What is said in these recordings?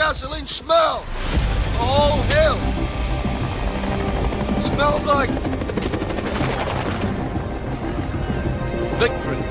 gasoline smell? Oh, hell. Smells like victory.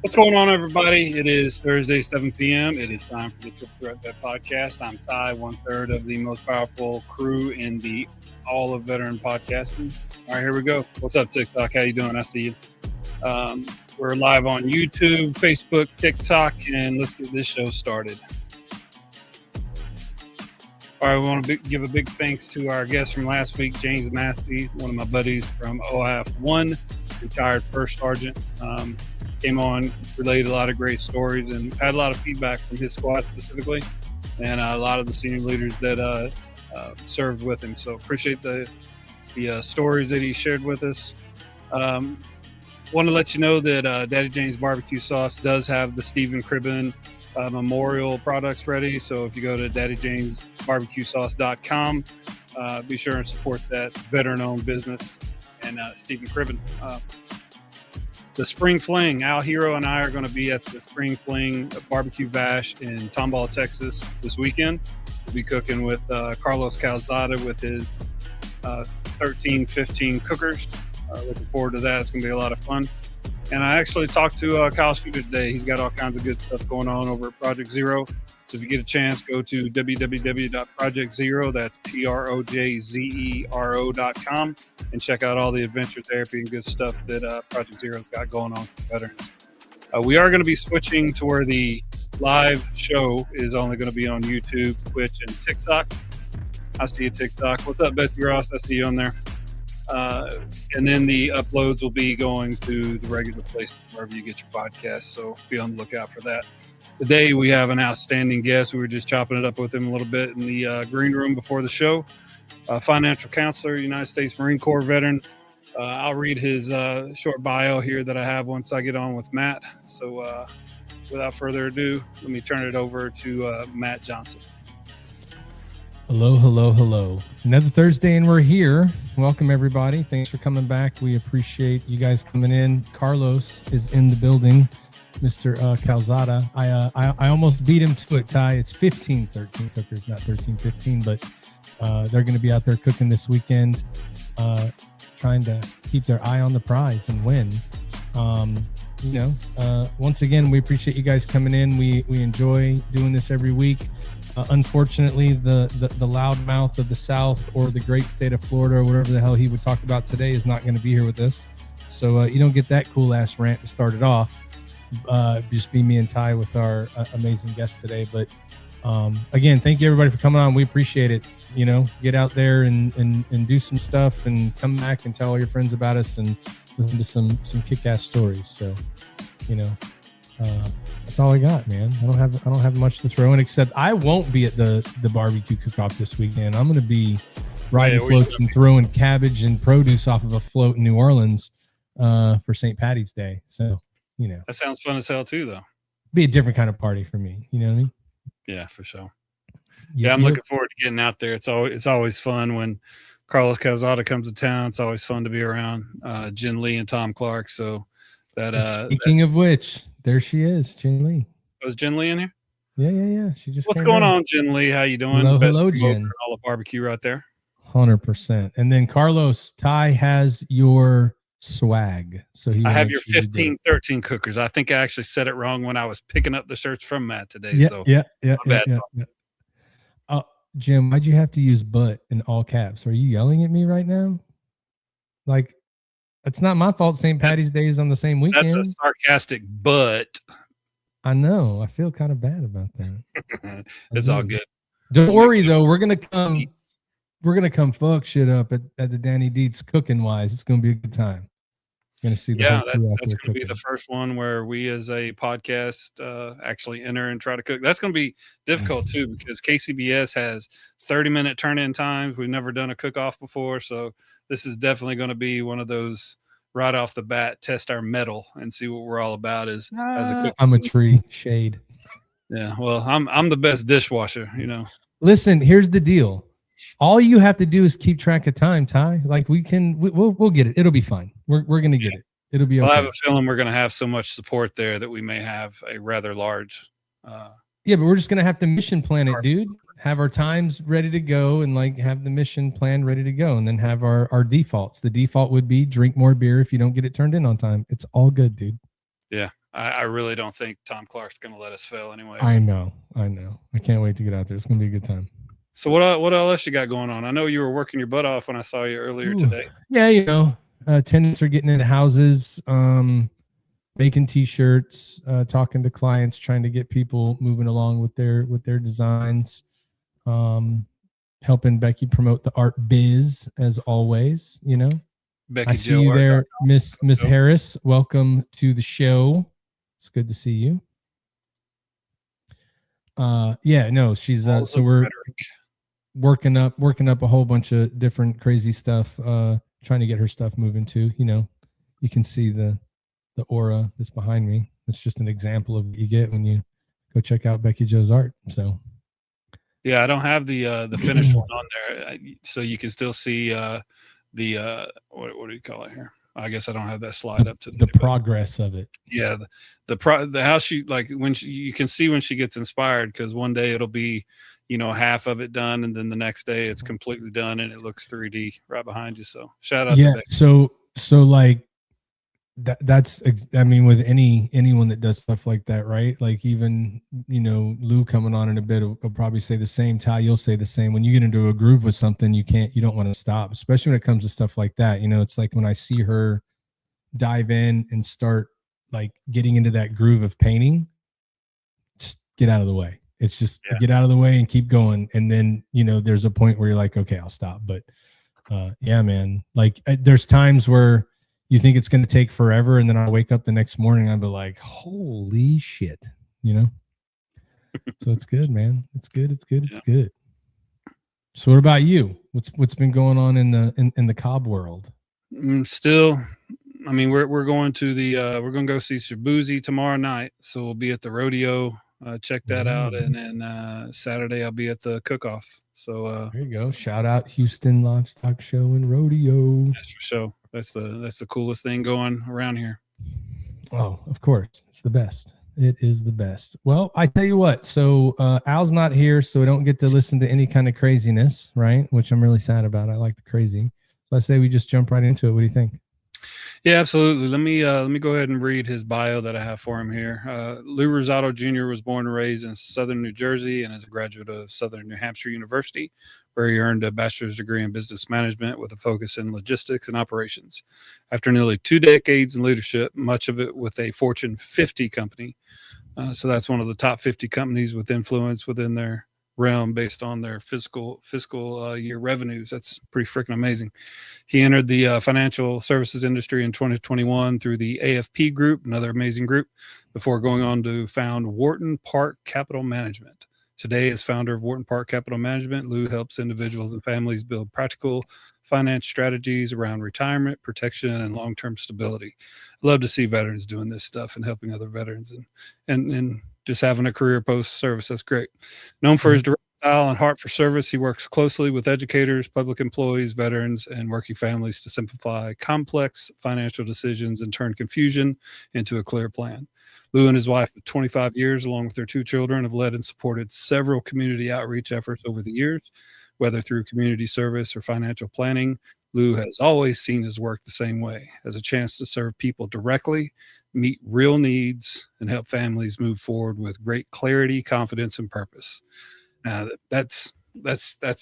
What's going on, everybody? It is Thursday, 7 p.m. It is time for the Triple Threat Bet podcast. I'm Ty, 1/3 of the most powerful crew in the all of veteran podcasting. All right, here we go. What's up, TikTok? How you doing? I see you. We're live on YouTube, Facebook, TikTok, and let's get this show started. All right, we want to give a big thanks to our guest from last week, James Massey, one of my buddies from OIF1, retired first sergeant. Came on, relayed a lot of great stories, and had a lot of feedback from his squad specifically, and a lot of the senior leaders that served with him. So appreciate the stories that he shared with us. Want to let you know that Daddy Jane's Barbecue Sauce does have the Stephen Cribben memorial products ready. So if you go to daddyjanesbarbecuesauce.com, be sure and support that veteran-owned business and Stephen Cribben. The Spring Fling, Al Hero and I are going to be at the Spring Fling Barbecue Bash in Tomball, Texas this weekend. We'll be cooking with Carlos Calzada with his 13-15 cookers. Looking forward to that. It's going to be a lot of fun. And I actually talked to Kyle Shooter today. He's got all kinds of good stuff going on over at Project Zero. So if you get a chance, go to www.projectzero, that's projezero.com, and check out all the adventure therapy and good stuff that Project Zero's got going on for veterans. We are going to be switching to where the live show is only going to be on YouTube, Twitch, and TikTok. I see you, TikTok. What's up, Betsy Ross? I see you on there. And then the uploads will be going to the regular places wherever you get your podcasts. So be on the lookout for that. Today, we have an outstanding guest. We were just chopping it up with him a little bit in the green room before the show. Financial counselor, United States Marine Corps veteran. I'll read his short bio here that I have once I get on with Matt. So without further ado, let me turn it over to Matt Johnson. Hello, hello, hello. Another Thursday and we're here. Welcome, everybody. Thanks for coming back. We appreciate you guys coming in. Carlos is in the building. Mr. Calzada. I almost beat him to it, Ty. It's 15-13 cookers, not 13-15, but they're going to be out there cooking this weekend, trying to keep their eye on the prize and win. Once again, we appreciate you guys coming in. We enjoy doing this every week. Unfortunately, the loud mouth of the South or the great state of Florida or whatever the hell he would talk about today is not going to be here with us. So you don't get that cool ass rant to start it off. Just be me and Ty with our amazing guest today. But again, thank you everybody for coming on. We appreciate it. You know, get out there and do some stuff and come back and tell all your friends about us and listen to some kick-ass stories. So, that's all I got, man. I don't have much to throw in, except I won't be at the barbecue cook-off this weekend. I'm going to be riding floats and throwing cabbage and produce off of a float in New Orleans for St. Patty's Day. So, that sounds fun as hell too, though. Be a different kind of party for me. You know what I mean? Yeah, for sure. Yeah, I'm looking forward to getting out there. It's always fun when Carlos Calzada comes to town. It's always fun to be around Jen Lee and Tom Clark. So that. Speaking of which, there she is, Jen Lee. Was Jen Lee in here? Yeah. She just. What's going on, Jen Lee? How you doing? Hello, Jen. All the barbecue right there. 100%. And then Carlos, Ty has your swag. So I have your 15-13 cookers. I think I actually said it wrong when I was picking up the shirts from Matt today. Yeah. Jim, why'd you have to use "but" in all caps? Are you yelling at me right now? Like, it's not my fault. St. Patty's Day is on the same weekend. That's a sarcastic "but." I know. I feel kind of bad about that. It's all good. Don't worry though. We're gonna come fuck shit up at the Danny Dietz cooking wise. It's gonna be a good time. Going to see the Yeah, whole crew out that's there going to be the cooking. first one where we as a podcast actually enter and try to cook. That's going to be difficult too because KCBS has 30-minute turn-in times. We've never done a cook-off before, so this is definitely going to be one of those right off the bat, test our mettle and see what we're all about as a cook. I'm a tree shade. Yeah, well, I'm the best dishwasher, you know. Listen, here's the deal. All you have to do is keep track of time, Ty. Like we'll get it. It'll be fine. We're gonna get it. It'll be okay. Well, I have a feeling we're gonna have so much support there that we may have a rather large. Yeah, but we're just gonna have to mission plan it, dude. Have our times ready to go, and like have the mission plan ready to go, and then have our defaults. The default would be drink more beer if you don't get it turned in on time. It's all good, dude. Yeah, I really don't think Tom Clark's gonna let us fail anyway. I know. I can't wait to get out there. It's gonna be a good time. So what else you got going on? I know you were working your butt off when I saw you earlier today. Yeah, you know, tenants are getting into houses, making T-shirts, talking to clients, trying to get people moving along with their designs, helping Becky promote the art biz as always. You know, Becky I see you there, Miss Harris. Welcome to the show. It's good to see you. Yeah, no, she's so we're working up a whole bunch of different crazy stuff, trying to get her stuff moving too. You know, you can see the aura that's behind me. That's just an example of what you get when you go check out Becky Jo's art. So yeah, I don't have the finished one on there, so you can still see the what do you call it here? I guess I don't have that slide up to the progress of it. Yeah, the how she, like, when you can see when she gets inspired, because one day it'll be, you know, half of it done, and then the next day it's completely done and it looks 3D right behind you. So shout out to Becky. So like that's, I mean, with anyone that does stuff like that, right? Like even, you know, Lou coming on in a bit will probably say the same. Ty, you'll say the same. When you get into a groove with something, you don't want to stop, especially when it comes to stuff like that. You know, it's like when I see her dive in and start like getting into that groove of painting, just get out of the way. It's just get out of the way and keep going. And then, you know, there's a point where you're like, okay, I'll stop. But yeah, man, like there's times where you think it's going to take forever, and then I wake up the next morning and I'll be like, holy shit, you know? So it's good, man. It's good. It's good. So what about you? What's been going on in the Cobb world? Still, I mean, we're going to we're going to go see Shabuzi tomorrow night. So we'll be at the rodeo. Check that out. And then Saturday I'll be at the cook-off. So there you go. Shout out Houston Livestock Show and Rodeo. That's for sure. That's the coolest thing going around here. Oh, of course. It's the best. It is the best. Well, I tell you what. So Al's not here, so we don't get to listen to any kind of craziness, right? Which I'm really sad about. I like the crazy. So I say we just jump right into it. What do you think? Yeah, absolutely. Let me go ahead and read his bio that I have for him here. Lou Rosado Jr. was born and raised in Southern New Jersey and is a graduate of Southern New Hampshire University, where he earned a bachelor's degree in business management with a focus in logistics and operations. After nearly 2 decades in leadership, much of it with a Fortune 50 company, so that's one of the top 50 companies with influence within their realm based on their fiscal year revenues. That's pretty freaking amazing. He entered the financial services industry in 2021 through the AFP Group, another amazing group, before going on to found Wharton Park Capital Management. Today, as founder of Wharton Park Capital Management, Lou helps individuals and families build practical finance strategies around retirement, protection, and long-term stability. I love to see veterans doing this stuff and helping other veterans and just having a career post-service. That's great. Known for his direct style and heart for service, he works closely with educators, public employees, veterans, and working families to simplify complex financial decisions and turn confusion into a clear plan. Lou and his wife of 25 years, along with their 2 children, have led and supported several community outreach efforts over the years, whether through community service or financial planning. Lou has always seen his work the same way, as a chance to serve people directly, meet real needs, and help families move forward with great clarity, confidence, and purpose. That's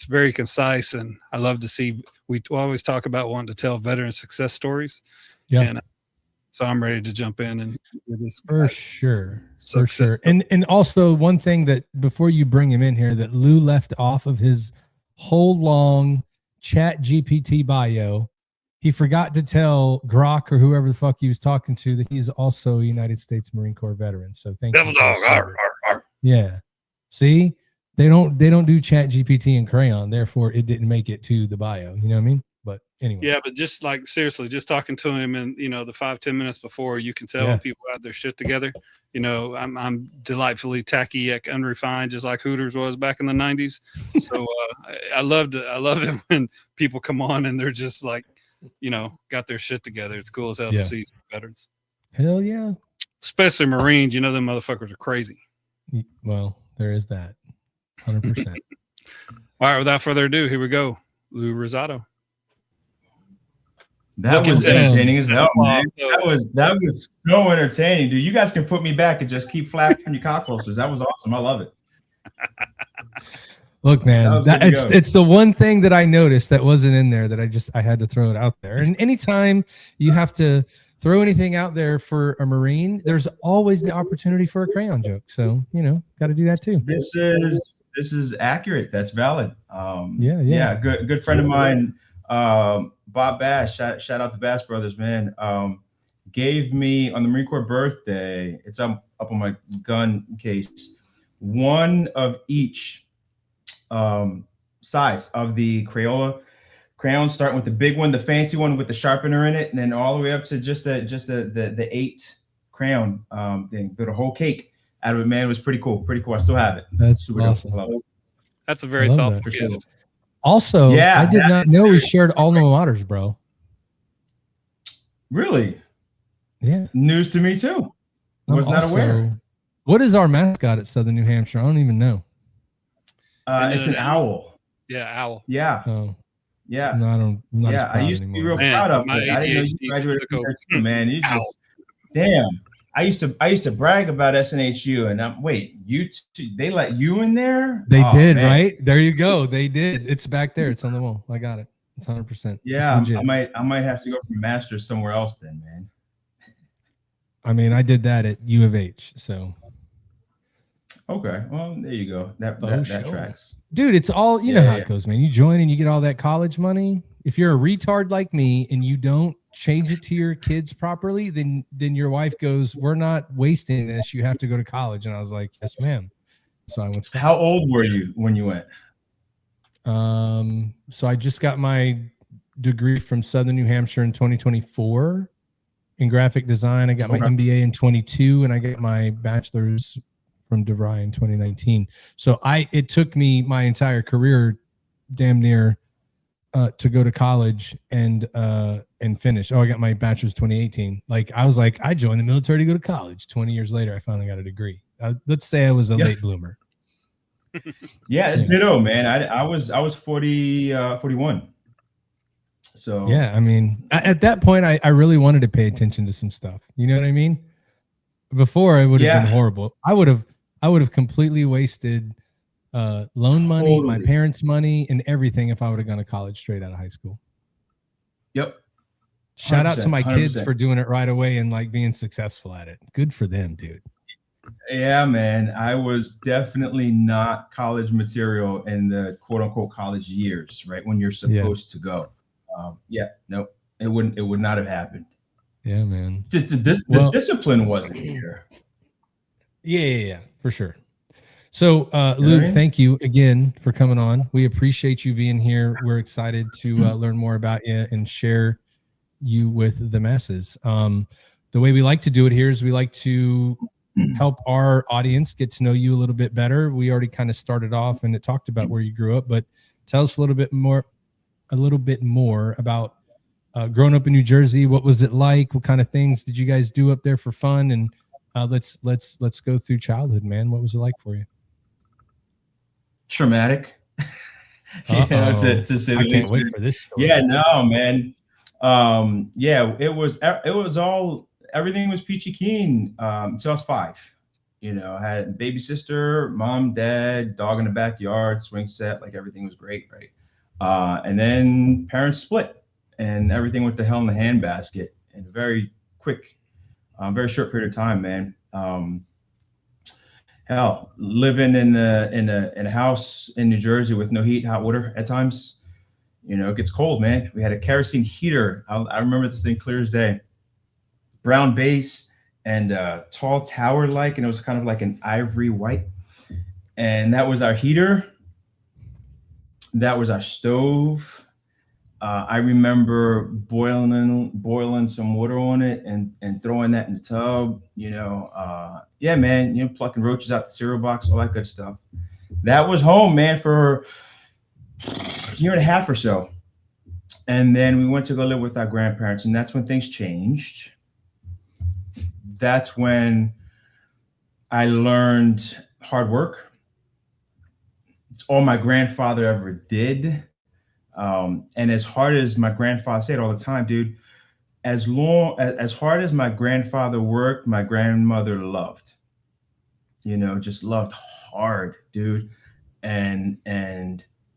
very concise, and I love to see. We always talk about wanting to tell veteran success stories. Yeah. And so I'm ready to jump in and do this. For sure. And also one thing that before you bring him in here, that Lou left off of his whole long Chat GPT bio he forgot to tell Grok or whoever the fuck he was talking to that he's also a United States Marine Corps veteran. So thank Devil you. dog. Arr, arr, arr. Yeah. See, they don't do Chat GPT and Crayon, therefore it didn't make it to the bio. You know what I mean? But anyway. Yeah, but just like seriously, just talking to him and the 5-10 minutes before, you can tell when people have their shit together. I'm delightfully tacky yet unrefined, just like Hooters was back in the 90s. So I love it when people come on and they're just like, got their shit together. It's cool as hell to see veterans. Hell yeah. Especially Marines, them motherfuckers are crazy. Well, there is that. 100%. All right, without further ado, here we go. Lou Rosado. That was entertaining as hell, man. That was so entertaining, dude. You guys can put me back and just keep flapping your cock holsters. That was awesome. I love it. Look, man, it's the one thing that I noticed that wasn't in there that I had to throw it out there. And anytime you have to throw anything out there for a Marine, there's always the opportunity for a crayon joke. So, got to do that too. This is accurate. That's valid. Yeah. Good friend of mine, Bob Bass, shout out the Bass brothers, man. Gave me on the Marine Corps birthday, it's up on my gun case, one of each size of the Crayola crayons, starting with the big one, the fancy one with the sharpener in it, and then all the way up to just the 8 crayon thing. Built a whole cake out of it, man. It was pretty cool. I still have it. That's super awesome. Cool. That's a very thoughtful gift. Also, I did not know we shared alma maters, bro. Really? Yeah. News to me too. I was not aware. What is our mascot at Southern New Hampshire? I don't even know. It's an owl. Yeah, owl. Yeah. Oh. Yeah. No, I'm not as proud I used to be real proud of it. I didn't know you graduated from there too, man. You just damn. I used to brag about SNHU, and they let you in there? They did, man. Right? There you go. They did. It's back there. It's on the wall. I got it. It's 100%. Yeah, I might have to go for master's somewhere else then, man. I mean, I did that at U of H, so. Okay, well, there you go. That tracks. Dude, it's all, you know how it goes, man. You join and you get all that college money. If you're a retard like me and you don't change it to your kids properly, then your wife goes, "We're not wasting this. You have to go to college." And I was like, "Yes, ma'am." So I went. How old were you when you went? So I just got my degree from Southern New Hampshire in 2024 in graphic design. I got my MBA in 22, and I got my bachelor's from DeVry in 2019. So it took me my entire career, damn near, to go to college and finish. I got my bachelor's 2018. Like I was like, I joined the military to go to college. 20 years later, I finally got a degree. Let's say I was a late bloomer. Ditto, man. I was 41. So yeah, I mean, at that point, I really wanted to pay attention to some stuff. You know what I mean? Before it would have been horrible. I would have completely wasted loan money, my parents' money, and everything if I would have gone to college straight out of high school. Yep. Shout out to my kids for doing it right away and like being successful at it. Good for them, dude. Yeah, man. I was definitely not college material in the quote unquote college years, right? When you're supposed to go. Nope. It would not have happened. Yeah, man. Just the discipline wasn't here. Yeah, for sure. So, Luke, thank you again for coming on. We appreciate you being here. We're excited to learn more about you and share you with the masses. The way we like to do it here is we like to help our audience get to know you a little bit better. We already kind of started off and it talked about where you grew up, but tell us a little bit more about growing up in New Jersey. What was it like? What kind of things did you guys do up there for fun? And let's go through childhood, man. What was it like for you? Traumatic. To say the least. I can't wait for this story. Yeah, no, man. It was all, everything was peachy keen until I was 5. You know, I had a baby sister, mom, dad, dog in the backyard, swing set, like everything was great, right? And then parents split and everything went to hell in the handbasket in a very quick, very short period of time, man. Hell, living in a house in New Jersey with no heat, hot water at times, You know, it gets cold, man. We had a kerosene heater. I remember this thing clear as day. Brown base and tall tower like, and it was kind of like an ivory white. And that was our heater. That was our stove. I remember boiling some water on it and throwing that in the tub. You know, yeah, man. You know, plucking roaches out the cereal box, all that good stuff. That was home, man, for a year and a half or so. And then we went to go live with our grandparents, and that's when things changed. That's when I learned hard work. It's all my grandfather ever did. And as hard as my grandfather said all the time, dude, as hard as my grandfather worked, my grandmother loved, you know, just loved hard, dude. And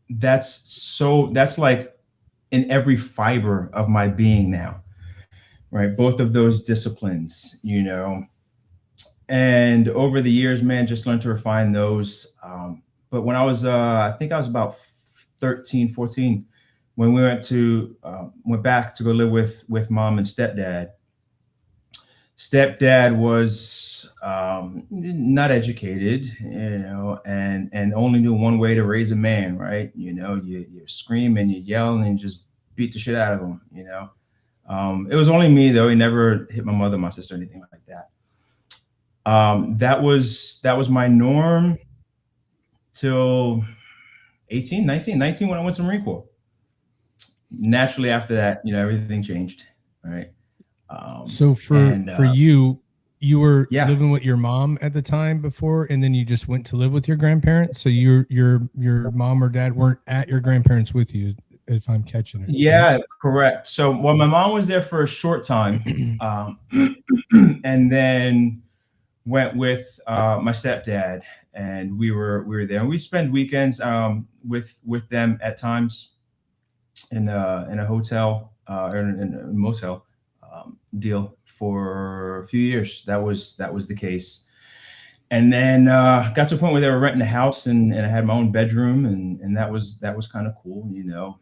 that's like in every fiber of my being now, right? Both of those disciplines, you know, and over the years, man, just learned to refine those. But when I was, I think I was about 13, 14, when we went back to go live with mom and stepdad. Stepdad was not educated, you know, and only knew one way to raise a man, right? You know, you scream and you yell and just beat the shit out of him, you know. It was only me though. He never hit my mother, my sister, anything like that. That was my norm till 19 when I went to Marine Corps. Naturally after that, you know, everything changed, right? So for you were living with your mom at the time before, and then you just went to live with your grandparents. So your mom or dad weren't at your grandparents with you, if I'm catching it. Yeah, right? Correct. So well, my mom was there for a short time, and then went with my stepdad, and we were there, and we spent weekends with them at times in a hotel or in a motel deal for a few years. That was the case. And then got to a point where they were renting a house, and I had my own bedroom, and that was kind of cool, you know.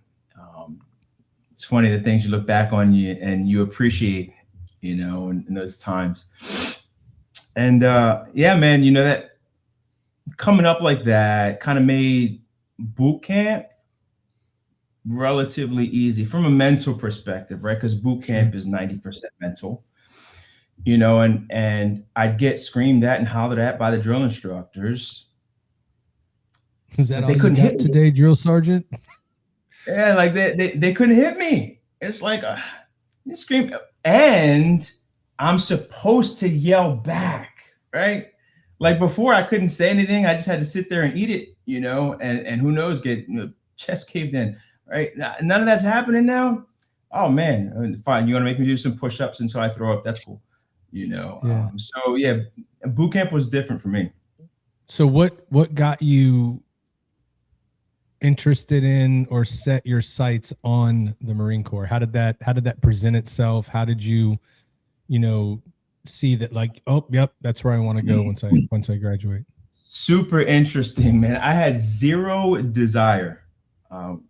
It's funny the things you look back on you appreciate, you know, in those times. And yeah, man, you know, that coming up like that kind of made boot camp relatively easy from a mental perspective, right? Because boot camp is 90% mental, you know, and I'd get screamed at and hollered at by the drill instructors. Is that all they couldn't hit today, drill sergeant? Yeah, like they couldn't hit me. It's like you scream, and I'm supposed to yell back, right? Like before, I couldn't say anything. I just had to sit there and eat it, you know, and who knows, get chest caved in, right? None of that's happening now. Oh man, fine. You want to make me do some push-ups until I throw up? That's cool, you know. Yeah. So yeah, boot camp was different for me. So what got you interested in or set your sights on the Marine Corps? How did that present itself? How did you know, see that, like, oh, yep, that's where I want to go once I graduate? Super interesting, man. I had zero desire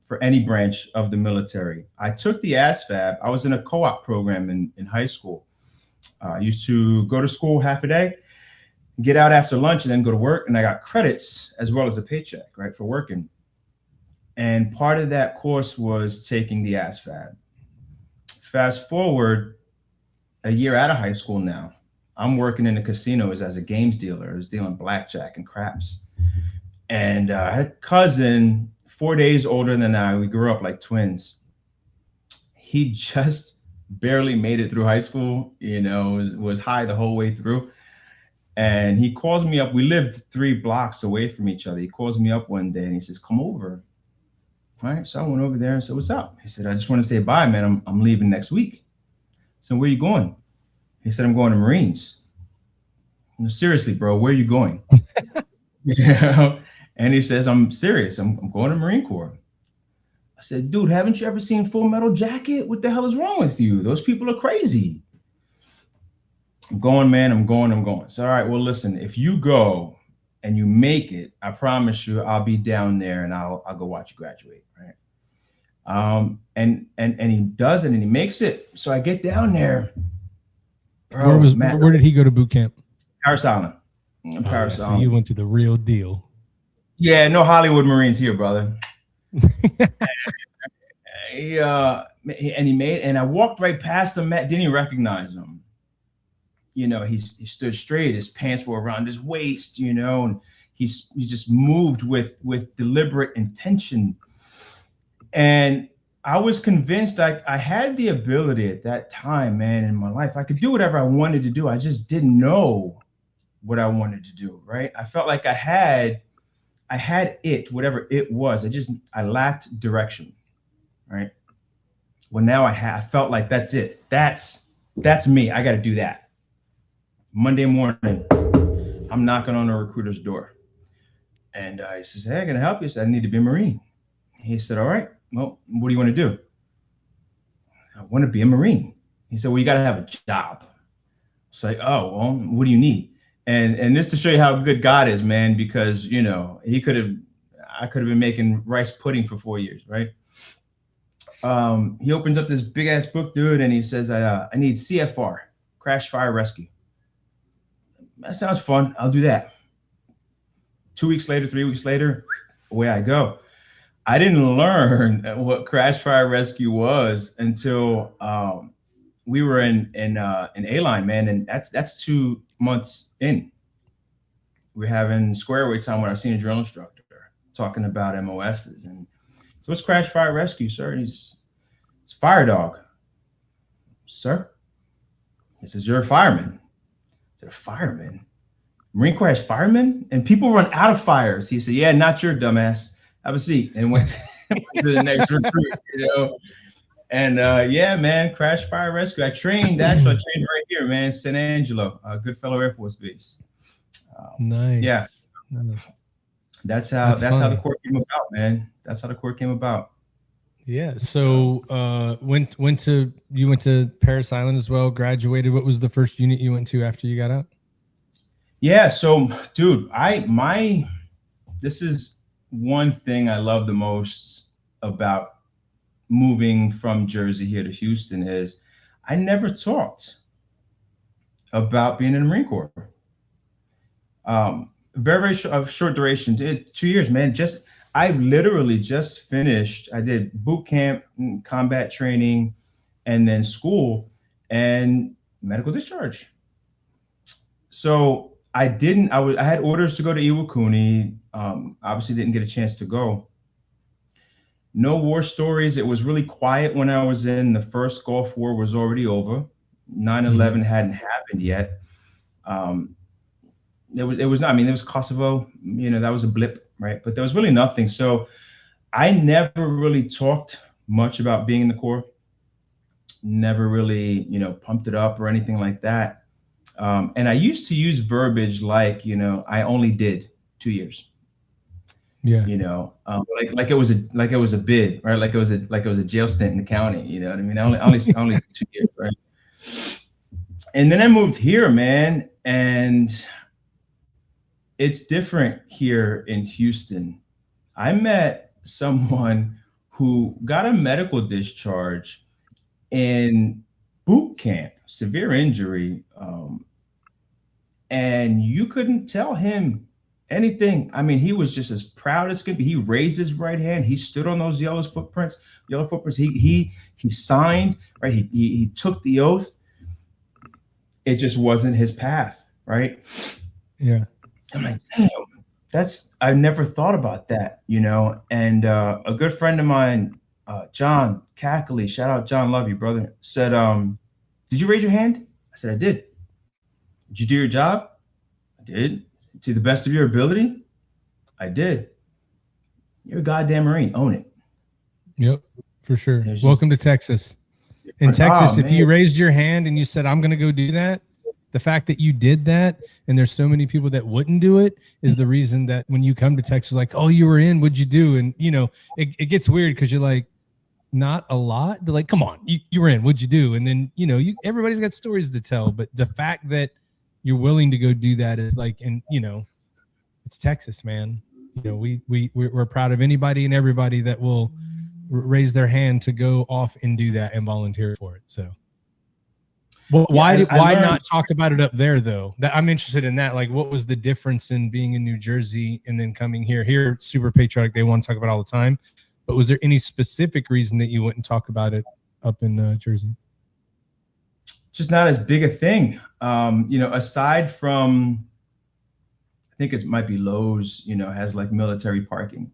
for any branch of the military. I took the ASVAB. I was in a co-op program in high school. I used to go to school half a day, get out after lunch, and then go to work. And I got credits as well as a paycheck, right, for working. And part of that course was taking the ASVAB. Fast forward a year out of high school now, I'm working in the casinos as a games dealer. I was dealing blackjack and craps. And I had a cousin 4 days older than I. We grew up like twins. He just barely made it through high school, you know, was high the whole way through. And he calls me up. We lived 3 blocks away from each other. He calls me up one day and he says, come over. All right, so I went over there and said, what's up? He said, I just want to say bye, man. I'm leaving next week. So where are you going? He said, I'm going to Marines. No, seriously, bro, where are you going? You know? And he says, I'm serious. I'm going to Marine Corps. I said, dude, haven't you ever seen Full Metal Jacket? What the hell is wrong with you? Those people are crazy. I'm going, man. I'm going. So, all right, well, listen, if you go and you make it, I promise you I'll be down there and I'll go watch you graduate, right? And he does it and he makes it. So I get down there. Bro, where did he go to boot camp? Paris Island. Paris Island. So you went to the real deal. Yeah, no Hollywood Marines here, brother. He made, and I walked right past him, didn't even recognize him. You know, he stood straight, his pants were around his waist, you know, and he just moved with deliberate intention. And I was convinced I had the ability at that time, man, in my life. I could do whatever I wanted to do. I just didn't know what I wanted to do, right? I felt like I had it, whatever it was. I lacked direction, right? Well, now I felt like that's it. That's me. I got to do that. Monday morning, I'm knocking on a recruiter's door. And he says, hey, can I help you? I said, I need to be a Marine. He said, all right, well, what do you want to do? I want to be a Marine. He said, well, you got to have a job. It's like, oh, well, what do you need? And this to show you how good God is, man, because, you know, I could have been making rice pudding for 4 years, right? He opens up this big ass book, dude, and he says, I need CFR, crash fire rescue. That sounds fun. I'll do that. 2 weeks later, 3 weeks later, away I go. I didn't learn what crash fire rescue was until we were in A-line, man, and that's 2 months in. We're having square away time with our senior drill instructor, talking about MOSs. And so what's crash fire rescue, sir? And it's fire dog. Sir? He says, you're a fireman. I said, a fireman? Marine Corps has firemen? And people run out of fires. He said, yeah, not your dumbass. Have a seat. And went to the next recruit, you know. And yeah, man, crash fire rescue. I trained right here, man, San Angelo, Goodfellow Air Force Base. Nice. Yeah. Nice. That's how the Corps came about, man. That's how the Corps came about. Yeah. So you went to Paris Island as well, graduated. What was the first unit you went to after you got out? Yeah. So, dude, this is one thing I love the most about moving from Jersey here to Houston is I never talked about being in the Marine Corps. Very short duration, 2 years, man. I literally just finished. I did boot camp, combat training, and then school and medical discharge. So I had orders to go to Iwakuni. Obviously didn't get a chance to go. No war stories. It was really quiet when I was in. The first Gulf War was already over. 9/11 hadn't happened yet. It was Kosovo, you know, that was a blip, right? But there was really nothing. So I never really talked much about being in the Corps. Never really, you know, pumped it up or anything like that. And I used to use verbiage like, you know, I only did 2 years. Yeah. You know, like it was a bid, right? Like it was a jail stint in the county. You know what I mean? Only 2 years, right? And then I moved here, man, and it's different here in Houston. I met someone who got a medical discharge in boot camp, severe injury, and you couldn't tell him anything. I mean, he was just as proud as could be. He raised his right hand. He stood on those yellow footprints. He signed, right? He took the oath. It just wasn't his path, right? Yeah. I'm like, damn, I never thought about that, you know? And a good friend of mine, John Cackley, shout out John, love you, brother, said, did you raise your hand? I said, I did. Did you do your job? I did. To the best of your ability? I did. You're a goddamn Marine. Own it. Yep, for sure. Welcome to Texas. In Texas, if you raised your hand and you said, I'm going to go do that, the fact that you did that and there's so many people that wouldn't do it is the reason that when you come to Texas, like, oh, you were in, what'd you do? And, you know, it gets weird because you're like, not a lot. They're like, come on, you were in, what'd you do? And then, you know, everybody's got stories to tell, but the fact that you're willing to go do that is like, and, you know, it's Texas, man. You know, we're proud of anybody and everybody that will raise their hand to go off and do that and volunteer for it. So, well, why not talk about it up there though? That I'm interested in that. Like, what was the difference in being in New Jersey and then coming here? Here, super patriotic. They want to talk about it all the time. But was there any specific reason that you wouldn't talk about it up in Jersey? Just not as big a thing. Aside from, I think it might be Lowe's, has like military parking.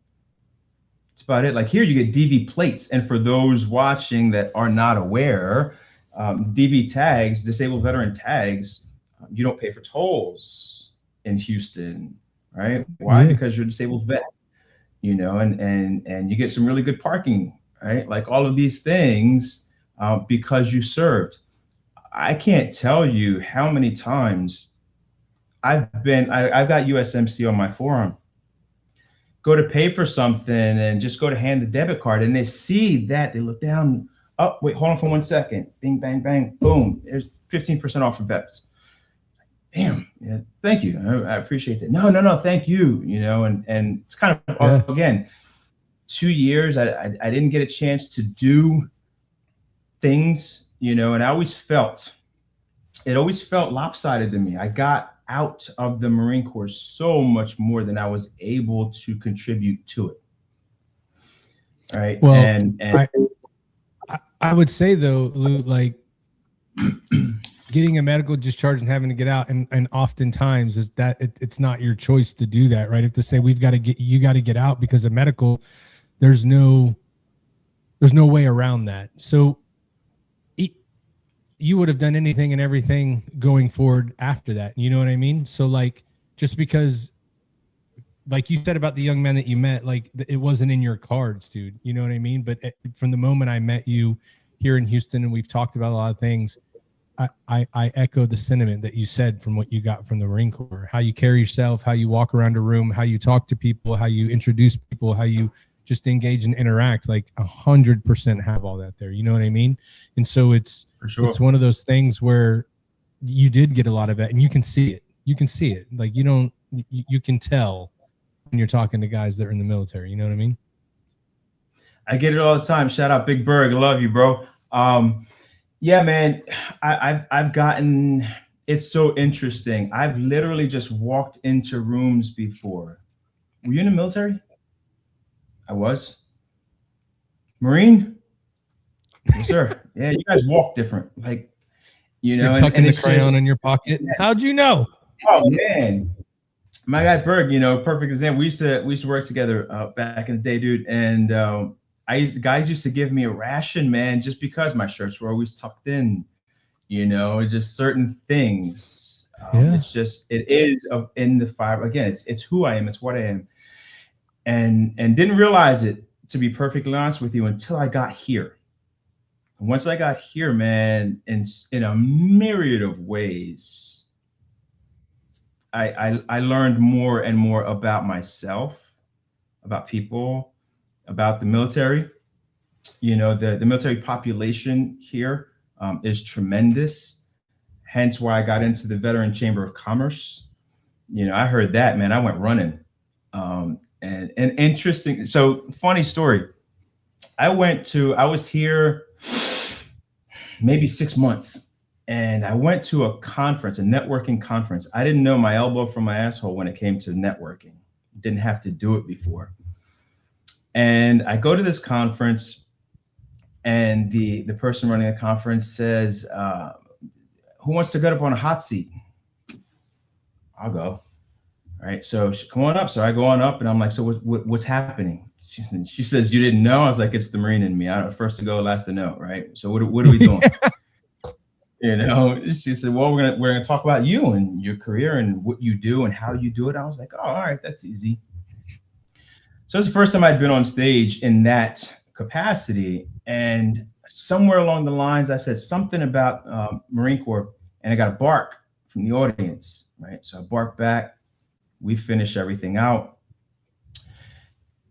That's about it. Like here you get DV plates. And for those watching that are not aware, DV tags, disabled veteran tags, you don't pay for tolls in Houston, right? Why? Because you're a disabled vet, and you get some really good parking, right? Like all of these things because you served. I can't tell you how many times I've got USMC on my forearm. Go to pay for something and just go to hand the debit card, and they see that, they look down. Oh, wait, hold on for 1 second. Bing, bang, bang, boom. There's 15% off for vets. Damn, yeah, thank you. I appreciate that. No, thank you. And it's kind of again, 2 years. I didn't get a chance to do things. And it always felt lopsided to me. I got out of the Marine Corps so much more than I was able to contribute to it. All right. Well, and I would say though, Lou, like getting a medical discharge and having to get out, and oftentimes is that it's not your choice to do that, right? If to say you got to get out because of medical, there's no way around that. So you would have done anything and everything going forward after that. You know what I mean? So like, just because, like you said about the young man that you met, like it wasn't in your cards, dude. You know what I mean? But from the moment I met you here in Houston, and we've talked about a lot of things, I echo the sentiment that you said from what you got from the Marine Corps, how you carry yourself, how you walk around a room, how you talk to people, how you introduce people, how you just engage and interact. Like 100% have all that there. You know what I mean? And so it's one of those things where you did get a lot of that, and you can see it. You can see it. Like you can tell when you're talking to guys that are in the military. You know what I mean? I get it all the time. Shout out Big Berg. I love you, bro. Yeah, man. I've gotten, it's so interesting. I've literally just walked into rooms before. Were you in the military? I was. Marine? Yes, sir. Yeah, you guys walk different. Like, you're tucking the crayon in your pocket. How'd you know? Oh man, my guy Berg, perfect example. We used to work together back in the day, dude. And guys used to give me a ration, man, just because my shirts were always tucked in. Just certain things. It's just, it is in the fiber. Again, it's who I am. It's what I am. And didn't realize it, to be perfectly honest with you, until I got here. And once I got here, man, in a myriad of ways, I learned more and more about myself, about people, about the military. The military population here is tremendous. Hence why I got into the Veteran Chamber of Commerce. I heard that, man, I went running. And interesting. So funny story. I was here maybe 6 months, and I went to a conference, a networking conference. I didn't know my elbow from my asshole when it came to networking. Didn't have to do it before. And I go to this conference, and the person running the conference says, who wants to get up on a hot seat? I'll go. All right, so come on up. So I go on up, and I'm like, so what's happening? She says, you didn't know? I was like, it's the Marine in me. I'm first to go, last to know, right? So what are we doing? She said, well, we're gonna talk about you and your career and what you do and how you do it. I was like, oh, all right, that's easy. So it's the first time I'd been on stage in that capacity, and somewhere along the lines, I said something about Marine Corps, and I got a bark from the audience, right? So I barked back. We finish everything out.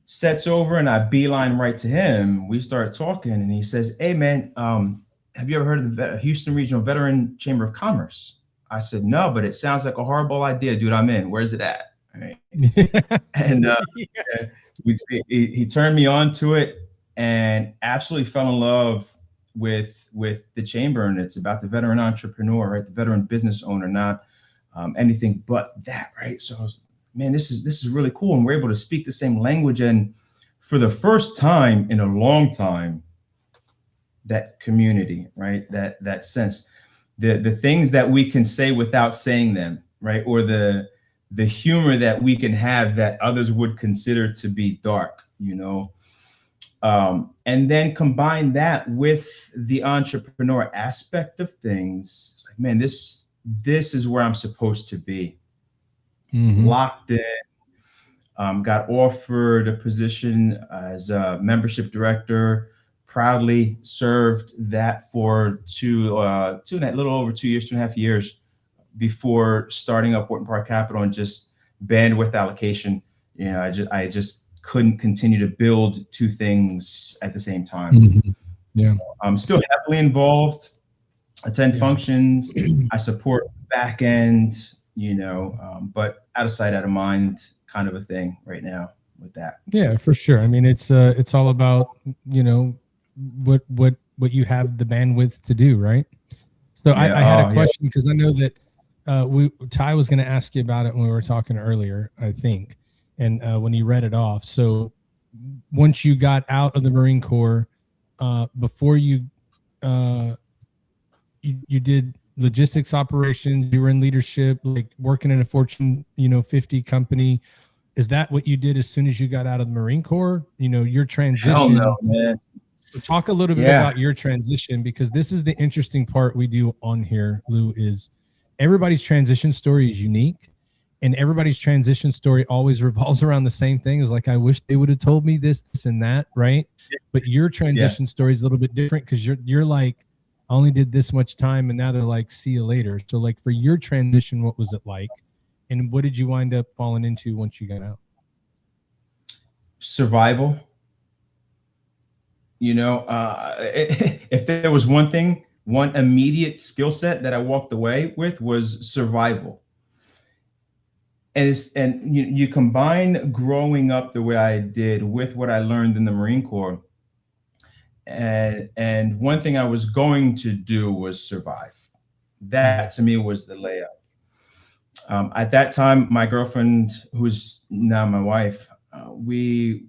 Set's over, and I beeline right to him. We start talking, and he says, hey, man, have you ever heard of the Houston Regional Veteran Chamber of Commerce? I said, no, but it sounds like a horrible idea, dude. I'm in. Where's it at? Right. And he turned me on to it. and absolutely fell in love with the chamber. And it's about the veteran entrepreneur, right? The veteran business owner, not anything but that, right? So I was, man, this is really cool. And we're able to speak the same language. And for the first time in a long time, that community, right? That sense, the things that we can say without saying them, right? Or the humor that we can have that others would consider to be dark, you know? And then combine that with the entrepreneur aspect of things. It's like, man, this is where I'm supposed to be. Locked in, got offered a position as a membership director, proudly served that for a little over 2 years, 2.5 years before starting up Wharton Park Capital, and just bandwidth allocation. You know, I just couldn't continue to build two things at the same time. Yeah. I'm still heavily involved, attend functions, I support back end, you know, but out of sight, out of mind kind of a thing right now with that. Yeah, for sure. I mean, it's all about, you know, what you have the bandwidth to do, right? So I had a question because I know that Ty was going to ask you about it when we were talking earlier, I think. And when you read it off. So once you got out of the Marine Corps, before you did logistics operations, you were in leadership, like working in a Fortune, 50 company. Is that what you did as soon as you got out of the Marine Corps? You know, your transition. Hell no, man. So talk a little bit about your transition, because this is the interesting part we do on here, Lou, is everybody's transition story is unique. And everybody's transition story always revolves around the same thing. Is like, I wish they would have told me this and that, right? But your transition story is a little bit different, because you're like, I only did this much time, and now they're like, see you later. So like, for your transition, what was it like? And what did you wind up falling into once you got out? Survival. You know, if there was one immediate skill set that I walked away with, was survival. And you combine growing up the way I did with what I learned in the Marine Corps. And one thing I was going to do was survive. That to me was the layup. At that time, my girlfriend, who's now my wife, she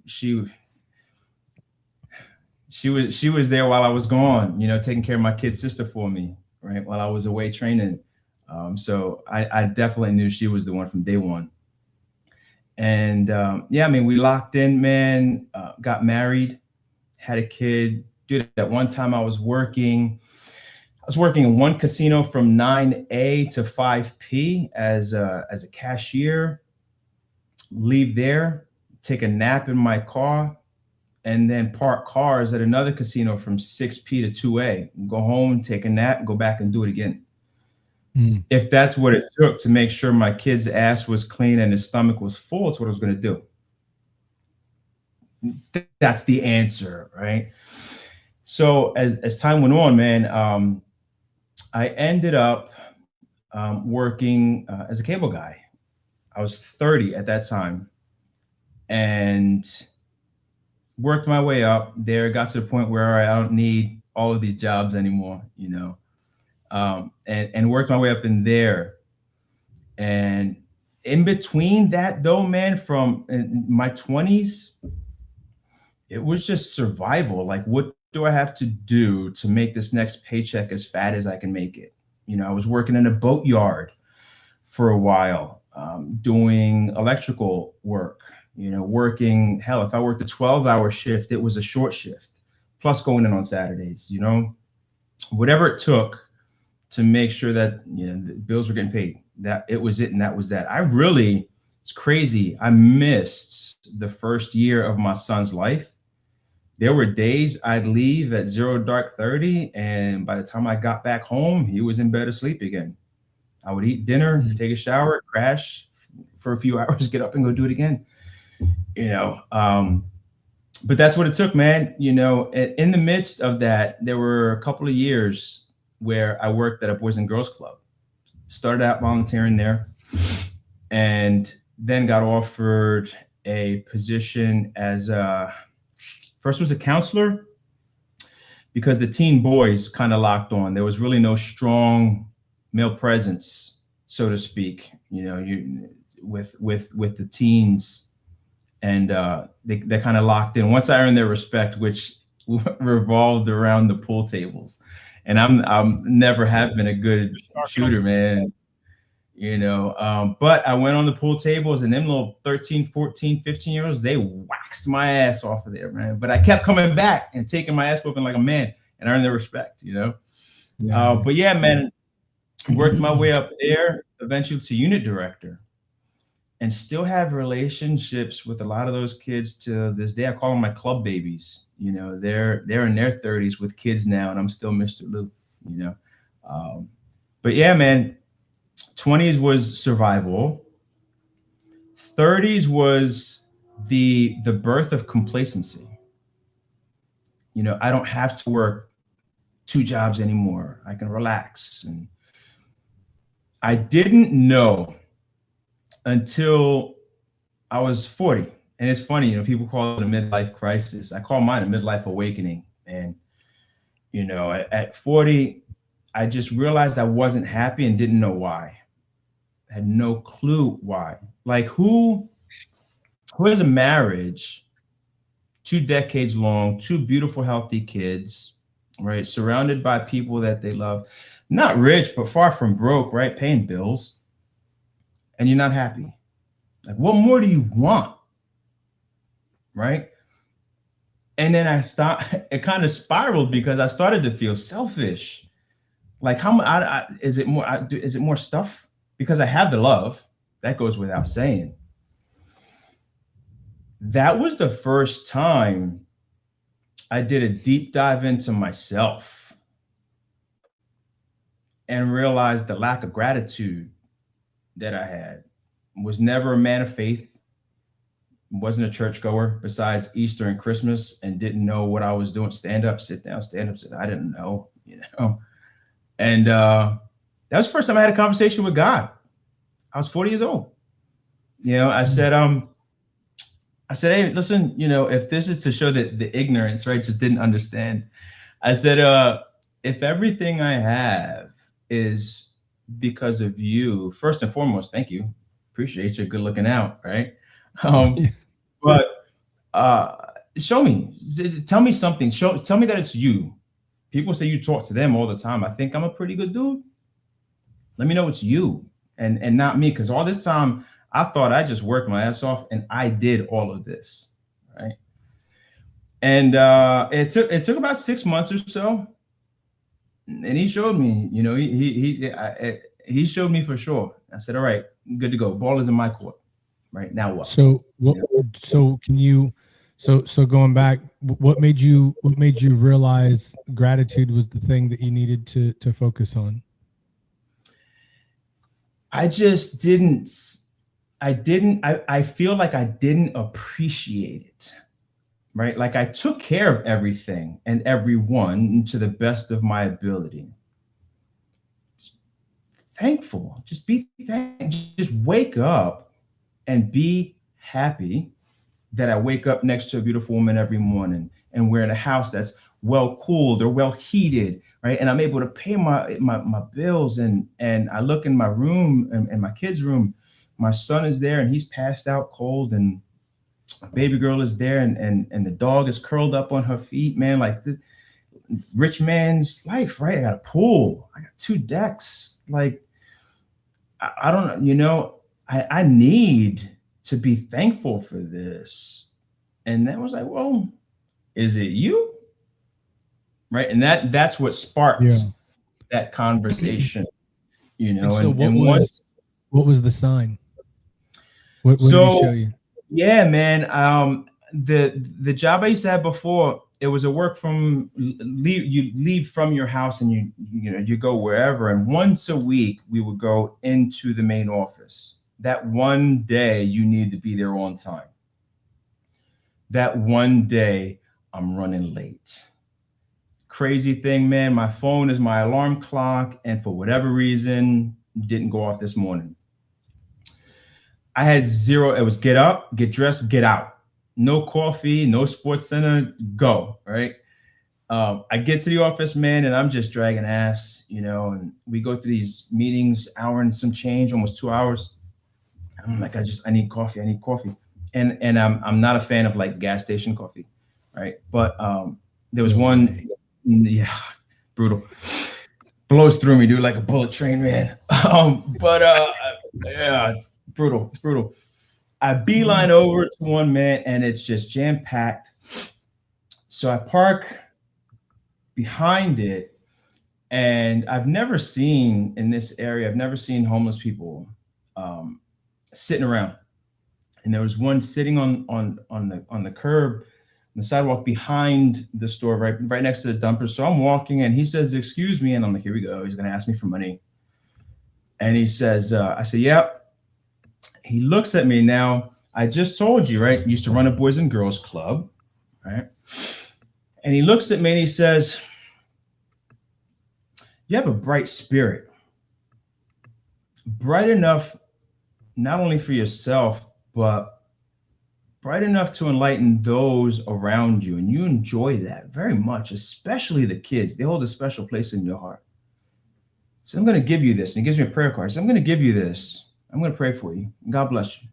was there while I was gone, you know, taking care of my kid sister for me, right, while I was away training. So I definitely knew she was the one from day one. And I mean, we locked in, man, got married, had a kid. Dude, at one time I was working in one casino from 9 to 5 p as a cashier, leave there, take a nap in my car, and then park cars at another casino from 6 p to 2 go home, take a nap, go back and do it again. If that's what it took to make sure my kid's ass was clean and his stomach was full, it's what I was going to do. That's the answer, right? So as time went on, man, I ended up working as a cable guy. I was 30 at that time, and worked my way up there. Got to the point where, all right, I don't need all of these jobs anymore, you know. And worked my way up in there. And in between that, though, man, from my 20s, it was just survival. Like, what do I have to do to make this next paycheck as fat as I can make it? You know, I was working in a boat yard for a while, doing electrical work, you know, working, hell, if I worked a 12-hour shift, it was a short shift, plus going in on Saturdays, you know, whatever it took to make sure that, you know, the bills were getting paid. That it was it, and that was that. It's crazy. I missed the first year of my son's life. There were days I'd leave at 0:30, and by the time I got back home, he was in bed asleep again. I would eat dinner, take a shower, crash for a few hours, get up and go do it again. You know, but that's what it took, man. You know, in the midst of that, there were a couple of years where I worked at a Boys and Girls Club. Started out volunteering there, and then got offered a position as First was a counselor, because the teen boys kind of locked on. There was really no strong male presence, so to speak, with the teens, and they kind of locked in. Once I earned their respect, which revolved around the pool tables, and I'm never have been a good shooter, man. But I went on the pool tables, and them little 13, 14, 15-year-olds, they waxed my ass off of there, man. But I kept coming back and taking my ass whooping like a man and earned their respect, Yeah. But yeah, man, worked my way up there, eventually to unit director, and still have relationships with a lot of those kids to this day. I call them my club babies. They're in their 30s with kids now, and I'm still Mr. Lou, But yeah, man, 20s was survival. 30s was the birth of complacency. I don't have to work 2 jobs anymore. I can relax. And I didn't know until I was 40. And it's funny, people call it a midlife crisis. I call mine a midlife awakening. And, at 40, I just realized I wasn't happy and didn't know why. I had no clue why. Like who has a marriage, 2 decades long, 2 beautiful, healthy kids, right? Surrounded by people that they love, not rich, but far from broke, right? Paying bills, and you're not happy. Like, what more do you want? Right? And then it kind of spiraled because I started to feel selfish. Like, is it more stuff? Because I have the love, that goes without saying. That was the first time I did a deep dive into myself and realized the lack of gratitude that I had. Was never a man of faith, wasn't a churchgoer besides Easter and Christmas, and didn't know what I was doing. Stand up, sit down, stand up, sit down. I didn't know, And that was the first time I had a conversation with God. I was 40 years old. I said, hey, listen, if this is to show that the ignorance, right, just didn't understand. I said, if everything I have is because of you, first and foremost, thank you. Appreciate you. Good looking out, right? But show me, tell me something. Tell me that it's you. People say you talk to them all the time. I think I'm a pretty good dude. Let me know it's you and not me, because all this time I thought I just worked my ass off and I did all of this, right? And it took about 6 months or so, and he showed me. He showed me for sure. I said, all right, good to go. Ball is in my court. Right now, what? So going back, what made you realize gratitude was the thing that you needed to focus on? I feel like I didn't appreciate it, right? Like I took care of everything and everyone to the best of my ability. Thankful, just wake up and be happy that I wake up next to a beautiful woman every morning, and we're in a house that's well cooled or well heated, right? And I'm able to pay my bills, and I look in my room and my kid's room. My son is there and he's passed out cold, and my baby girl is there, and the dog is curled up on her feet, man. Like this rich man's life, right? I got a pool, I got 2 decks. Like I don't know, I need to be thankful for this. And that was like, well, is it you? Right. And that's what sparked that conversation, And so what was the sign? What did he show you? Yeah, man. The job I used to have before, it was a work from you leave from your house and you go wherever. And once a week we would go into the main office. That one day you need to be there on time. That one day I'm running late. Crazy thing, man. My phone is my alarm clock, and for whatever reason, didn't go off this morning. I had 0. It was get up, get dressed, get out. no coffee, no sports center, go, right? I get to the office, man, and I'm just dragging ass, and we go through these meetings, hour and some change, almost 2 hours. And I'm like, I need coffee. I need coffee. And I'm not a fan of like gas station coffee, right? But there was one, yeah, brutal. Blows through me, dude, like a bullet train, man. Yeah, it's brutal. It's brutal. I beeline over to one, man, and it's just jam packed. So I park behind it, and I've never seen in this area, I've never seen homeless people sitting around. And there was one sitting on the curb, on the sidewalk behind the store, right next to the dumper. So I'm walking, and he says, "Excuse me," and I'm like, "Here we go. He's gonna ask me for money." And he says, I say, "Yep." He looks at me. Now, I just told you, right? Used to run a Boys and Girls Club, right? And he looks at me and he says, "You have a bright spirit, bright enough not only for yourself, but bright enough to enlighten those around you. And you enjoy that very much, especially the kids. They hold a special place in your heart. So I'm going to give you this." And he gives me a prayer card. So I'm going to give you this. I'm going to pray for you. God bless you.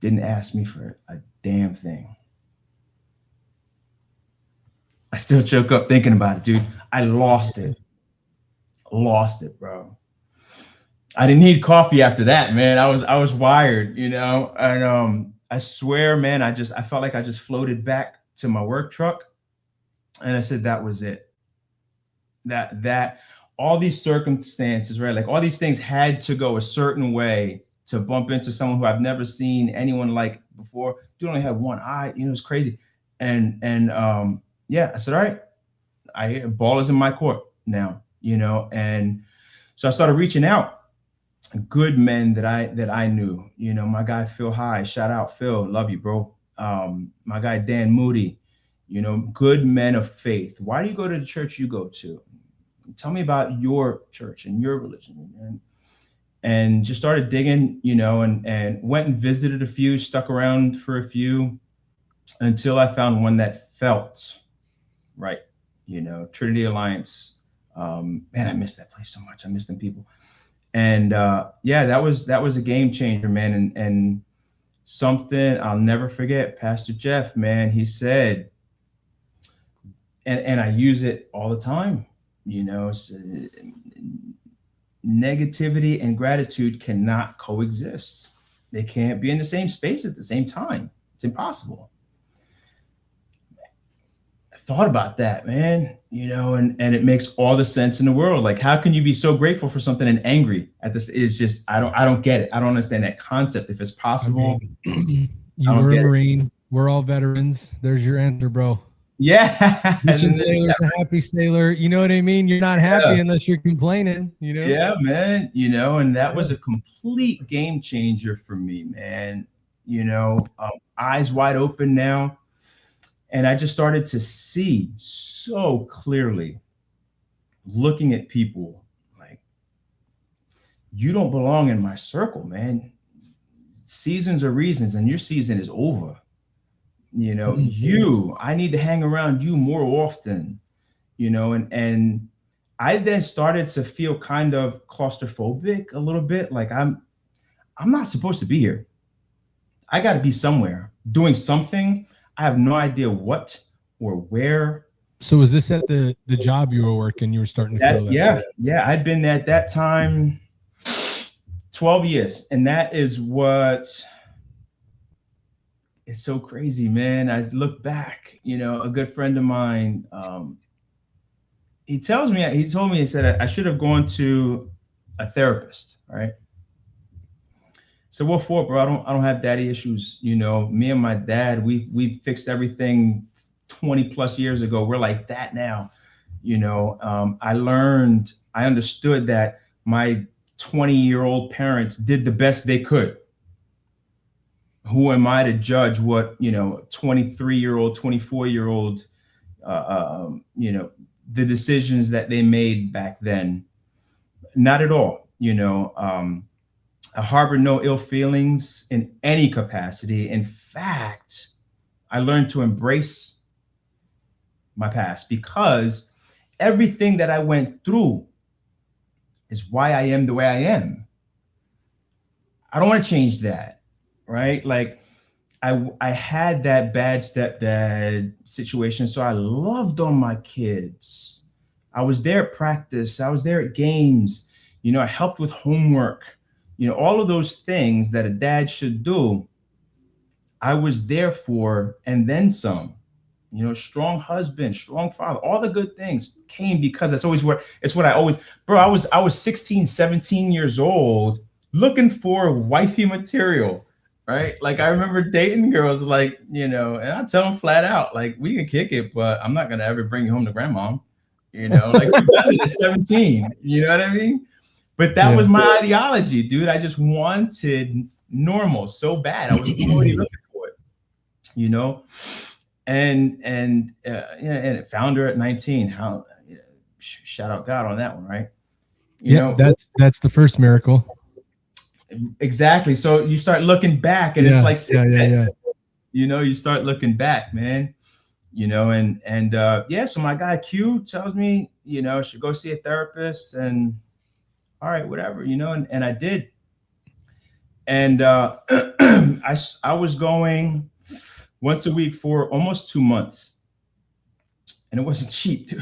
Didn't ask me for a damn thing. I still choke up thinking about it, dude. I lost it. Lost it, bro. I didn't need coffee after that, man. I was wired, and I swear, man, I felt like I just floated back to my work truck, and I said that was it. That all these circumstances, right? Like all these things had to go a certain way to bump into someone who I've never seen anyone like before. Dude only had one eye, it's crazy. And yeah, I said, all right, ball is in my court now, and so I started reaching out. Good men that I knew, my guy Phil High, shout out Phil, love you, bro. My guy Dan Moody, good men of faith. Why do you go to the church you go to? Tell me about your church and your religion. And just started digging, and went and visited a few, stuck around for a few until I found one that felt right. Trinity Alliance. Man, I miss that place so much. I miss them people. And yeah, that was a game changer, man. And something I'll never forget, Pastor Jeff, man, he said, and I use it all the time, negativity and gratitude cannot coexist. They can't be in the same space at the same time. It's impossible. I thought about that, man, and it makes all the sense in the world. Like, how can you be so grateful for something and angry at this? Is just, I don't get it. I don't understand that concept. If it's possible, you were a Marine. We're all veterans. There's your answer, bro. Yeah. Sailor's a happy sailor. You know what I mean? You're not happy unless you're complaining, Yeah, man. And that was a complete game changer for me, man. Eyes wide open now. And I just started to see so clearly, looking at people like, you don't belong in my circle, man. Seasons are reasons, and your season is over. I need to hang around you more often, and I then started to feel kind of claustrophobic a little bit. Like I'm not supposed to be here. I got to be somewhere doing something. I have no idea what or where. So was this at the job you were working? You were starting to feel that? Yeah. I'd been there at that time 12 years. And that is what is so crazy, man. I look back, a good friend of mine, he told me, he said, I should have gone to a therapist. Right. So what for, bro? I don't have daddy issues. Me and my dad, we fixed everything 20 plus years ago. We're like that now. I understood that my 20-year-old parents did the best they could. Who am I to judge what, 23-year-old, 24-year-old, the decisions that they made back then? Not at all. I harbor no ill feelings in any capacity. In fact, I learned to embrace my past, because everything that I went through is why I am the way I am. I don't want to change that, right? Like I had that bad stepdad situation, so I loved on my kids. I was there at practice. I was there at games. You know, I helped with homework. You know, all of those things that a dad should do, I was there for, and then some. You know, strong husband, strong father, all the good things came because it's what I always, bro, I was 16, 17 years old looking for wifey material, right? Like I remember dating girls, like, you know, and I tell them flat out, like, we can kick it, but I'm not going to ever bring you home to grandma, you know, like who does it at 17, you know what I mean? But that was my ideology, dude. I just wanted normal so bad. I was already looking for it, you know? And found her at 19. How, shout out God on that one, right? You know, that's the first miracle. Exactly. So you start looking back, and it's like, you know, you start looking back, man. You know, so my guy Q tells me, you know, I should go see a therapist, and all right, whatever, you know, and I did, and I was going once a week for almost 2 months, and it wasn't cheap,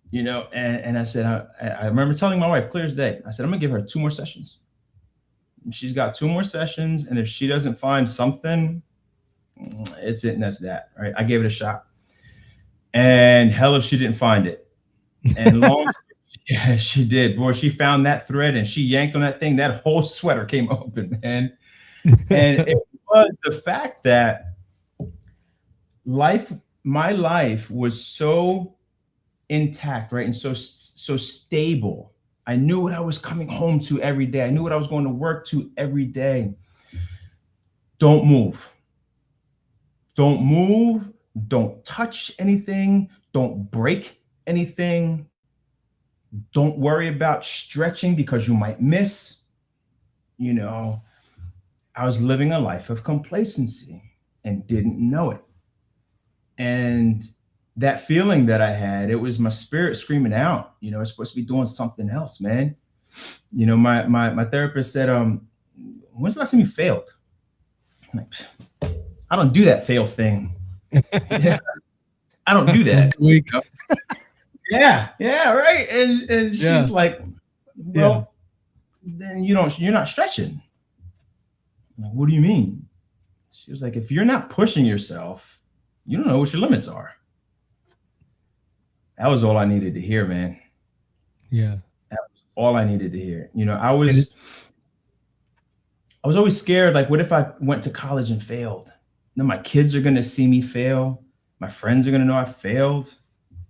you know. And I said, I remember telling my wife clear as day, I said, I'm gonna give her 2 more sessions. She's got 2 more sessions, and if she doesn't find something, it's it, and that's that, right? I gave it a shot, and hell if she didn't find it. And yeah, she did, boy. She found that thread, and she yanked on that thing. That whole sweater came open, man. And it was the fact that my life was so intact, right? And so stable. I knew what I was coming home to every day. I knew what I was going to work to every day. Don't move. Don't move. Don't touch anything. Don't break anything. Don't worry about stretching because you might miss. You know, I was living a life of complacency and didn't know it. And that feeling that I had, it was my spirit screaming out, you know, it's supposed to be doing something else, man. You know, my therapist said, when's the last time you failed? I'm like, I don't do that fail thing. I don't do that. You know? Yeah, right. And she was like, well, then you're not stretching. I'm like, what do you mean? She was like, if you're not pushing yourself, you don't know what your limits are. That was all I needed to hear, man. Yeah. That was all I needed to hear. You know, I was always scared. Like, what if I went to college and failed? Then my kids are going to see me fail. My friends are going to know I failed,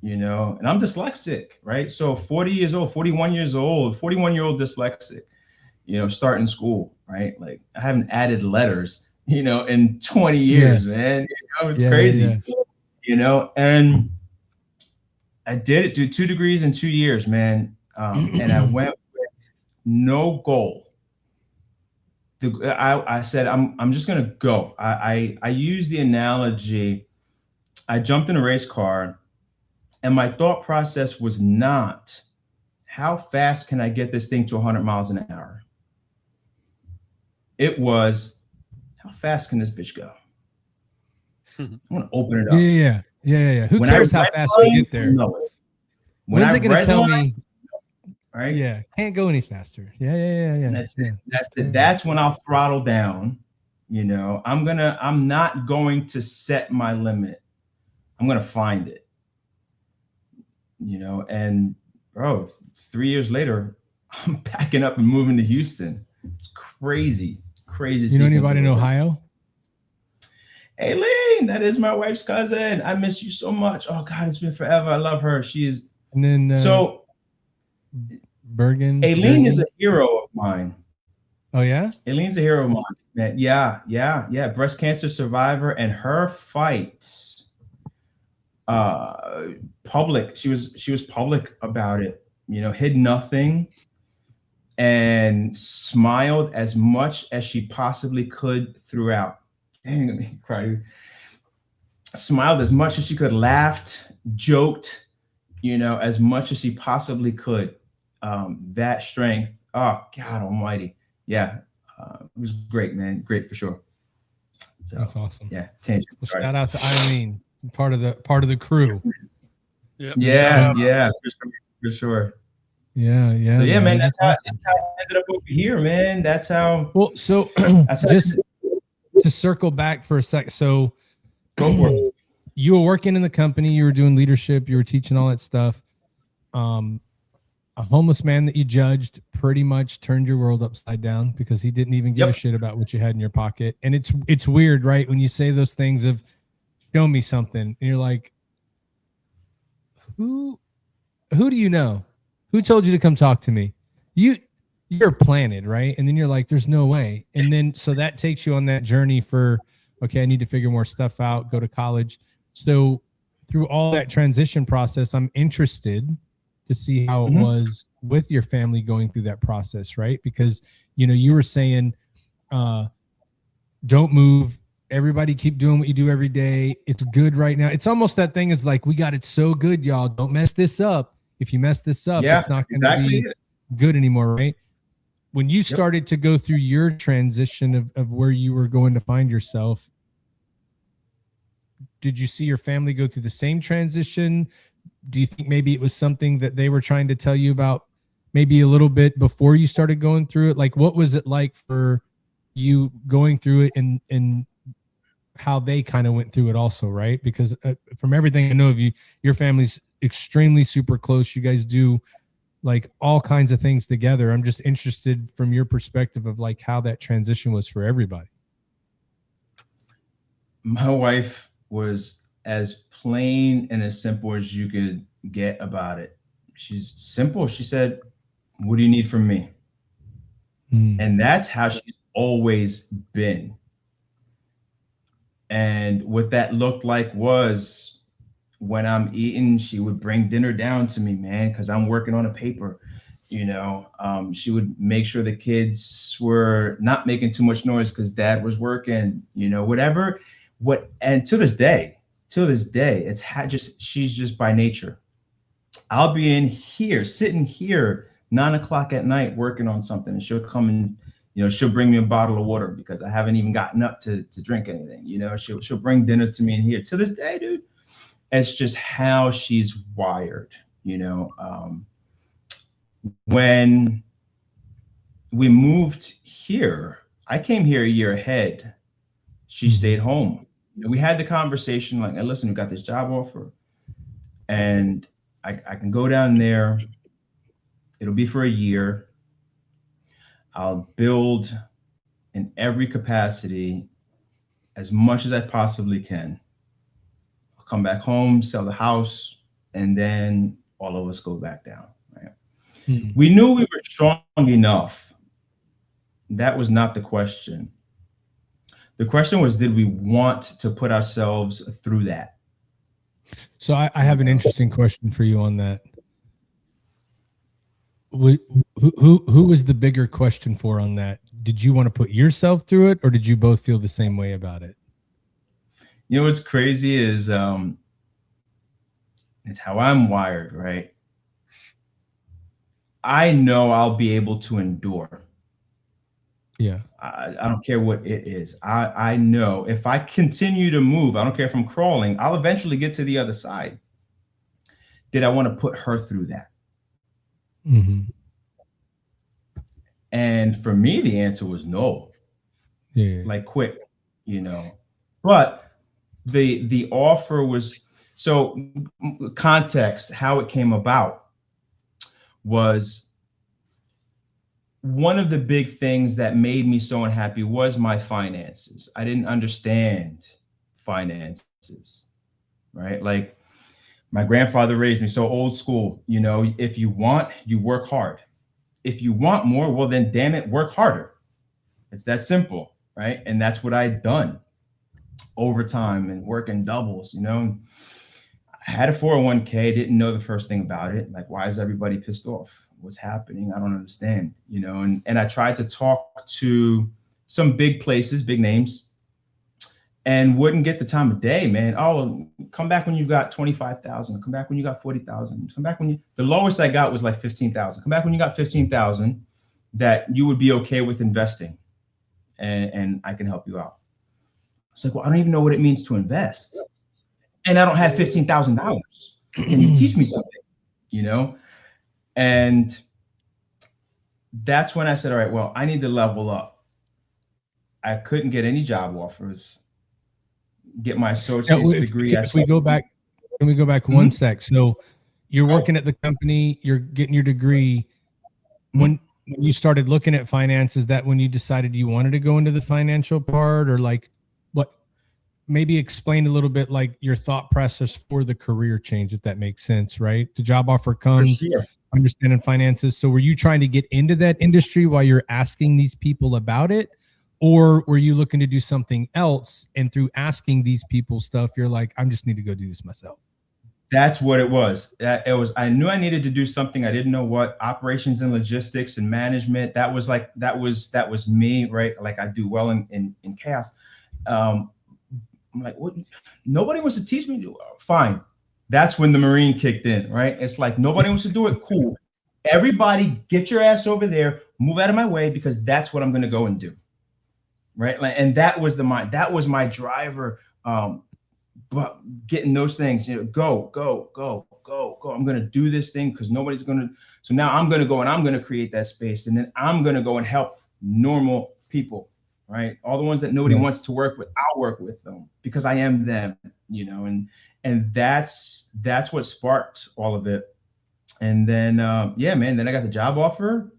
you know, and I'm dyslexic, right? So 41-year-old dyslexic, you know, starting school, right? Like I haven't added letters, you know, in 20 years, man. You know, it's crazy, you know, and I did it, do 2 degrees in 2 years, man. And I went with no goal. I said, I'm just going to go. I use the analogy. I jumped in a race car, and my thought process was not, how fast can I get this thing to 100 miles an hour? It was, how fast can this bitch go? I'm going to open it up. Yeah. Who cares how fast we get there? When's it going to tell me? Right? Yeah, can't go any faster. Yeah. And that's it. That's when I'll throttle down. You know, I'm not going to set my limit. I'm going to find it. You know, and bro, 3 years later, I'm packing up and moving to Houston. It's crazy. You know anybody in Ohio? Aileen, that is my wife's cousin. I miss you so much. Oh God, it's been forever. I love her. She is. And then Bergen. Aileen is a hero of mine. Oh yeah? Aileen's a hero of mine. Yeah. Breast cancer survivor, and her fight, public. She was public about it. You know, hid nothing. and smiled as much as she possibly could throughout. Dang, I cried. Smiled as much as she could, laughed, joked, as much as she possibly could. That strength, oh God Almighty, yeah, it was great, man, great for sure. So, that's awesome. Yeah, tangent. Well, shout out to Eileen, part of the crew. Yep. Yeah, for sure. Yeah. So yeah, man, that's how, awesome. that's how I ended up over here, man. That's how. Well, so just to circle back for a sec. So you were working in the company, you were doing leadership, you were teaching all that stuff. A homeless man that you judged pretty much turned your world upside down because he didn't even give a shit about what you had in your pocket. And it's weird, right? When you say those things of show me something, and you're like, who do you know? Who told you to come talk to me? You're planted, right? And then you're like, there's no way. And then so that takes you on that journey for, okay, I need to figure more stuff out, go to college. So through all that transition process, I'm interested to see how it was with your family going through that process, right? Because, you were saying, don't move. Everybody keep doing what you do every day. It's good right now. It's almost that thing is like, we got it so good, y'all. Don't mess this up. If you mess this up, it's not going to be good anymore, right? When you started to go through your transition of where you were going to find yourself, did you see your family go through the same transition? Do you think maybe it was something that they were trying to tell you about maybe a little bit before you started going through it? Like, what was it like for you going through it and how they kind of went through it also, right? Because from everything I know of you, your family's extremely super close. You guys do like all kinds of things together. I'm just interested from your perspective of like how that transition was for everybody. My wife was as plain and as simple as you could get about it. She's simple. She said, what do you need from me? And that's how she's always been. And what that looked like was when I'm eating, she would bring dinner down to me, man, because I'm working on a paper. She would make sure the kids were not making too much noise because dad was working, whatever. And to this day, it's she's just by nature. I'll be in here, sitting here, 9 o'clock at night, working on something, and she'll come and, she'll bring me a bottle of water because I haven't even gotten up to drink anything. She'll bring dinner to me in here. To this day, dude, it's just how she's wired. When we moved here, I came here a year ahead. She stayed home. We had the conversation like, hey, listen, we got this job offer and I can go down there. It'll be for a year. I'll build in every capacity as much as I possibly can. I'll come back home, sell the house, and then all of us go back down. Right? We knew we were strong enough. That was not the question. The question was, did we want to put ourselves through that? So I have an interesting question for you on that. Who was the bigger question for on that? Did you want to put yourself through it, or did you both feel the same way about it? What's crazy is it's how I'm wired, right? I know I'll be able to endure. Yeah. I don't care what it is. I know if I continue to move, I don't care if I'm crawling, I'll eventually get to the other side. Did I want to put her through that? And for me, the answer was no. Yeah. Like quick, But the offer was, so context, how it came about was, one of the big things that made me so unhappy was my finances. I didn't understand finances, right? Like my grandfather raised me so old school, if you want, you work hard. If you want more, well, then damn it, work harder. It's that simple, right? And that's what I'd done overtime and working doubles, I had a 401k, didn't know the first thing about it. Like, why is everybody pissed off? what's happening? I don't understand, you know? And I tried to talk to some big places, big names, and wouldn't get the time of day, man. Oh, come back when you've got 25,000. Come back when you got 40,000. Come back when you, the lowest I got was like 15,000. Come back when you got 15,000 that you would be okay with investing, and I can help you out. It's like, well, I don't even know what it means to invest, and I don't have $15,000. Can you teach me something? You know? And that's when I said, all right, well, I need to level up. I couldn't get any job offers, get my associate's degree. Can we go back one sec? So you're working at the company, you're getting your degree. When you started looking at finance, is that when you decided you wanted to go into the financial part, or like what? Maybe explain a little bit like your thought process for the career change, if that makes sense, right? The job offer comes, sure. Understanding finances. So were you trying to get into that industry while you're asking these people about it? Or were you looking to do something else? And through asking these people stuff, you're like, I just need to go do this myself. That's what it was. I knew I needed to do something. I didn't know what. Operations and logistics and management. That was me, right? Like I do well in chaos. I'm like, what? Nobody wants to teach me. Fine. That's when the Marine kicked in, right? It's like, nobody wants to do it. Cool. Everybody get your ass over there, move out of my way, because that's what I'm going to go and do. Right. And that was my driver. But getting those things, you know, go. I'm going to do this thing because nobody's going to. So now I'm going to go and I'm going to create that space. And then I'm going to go and help normal people. Right. All the ones that nobody wants to work with, I'll work with them because I am them, you know, and that's what sparked all of it. And then, yeah, man, then I got the job offer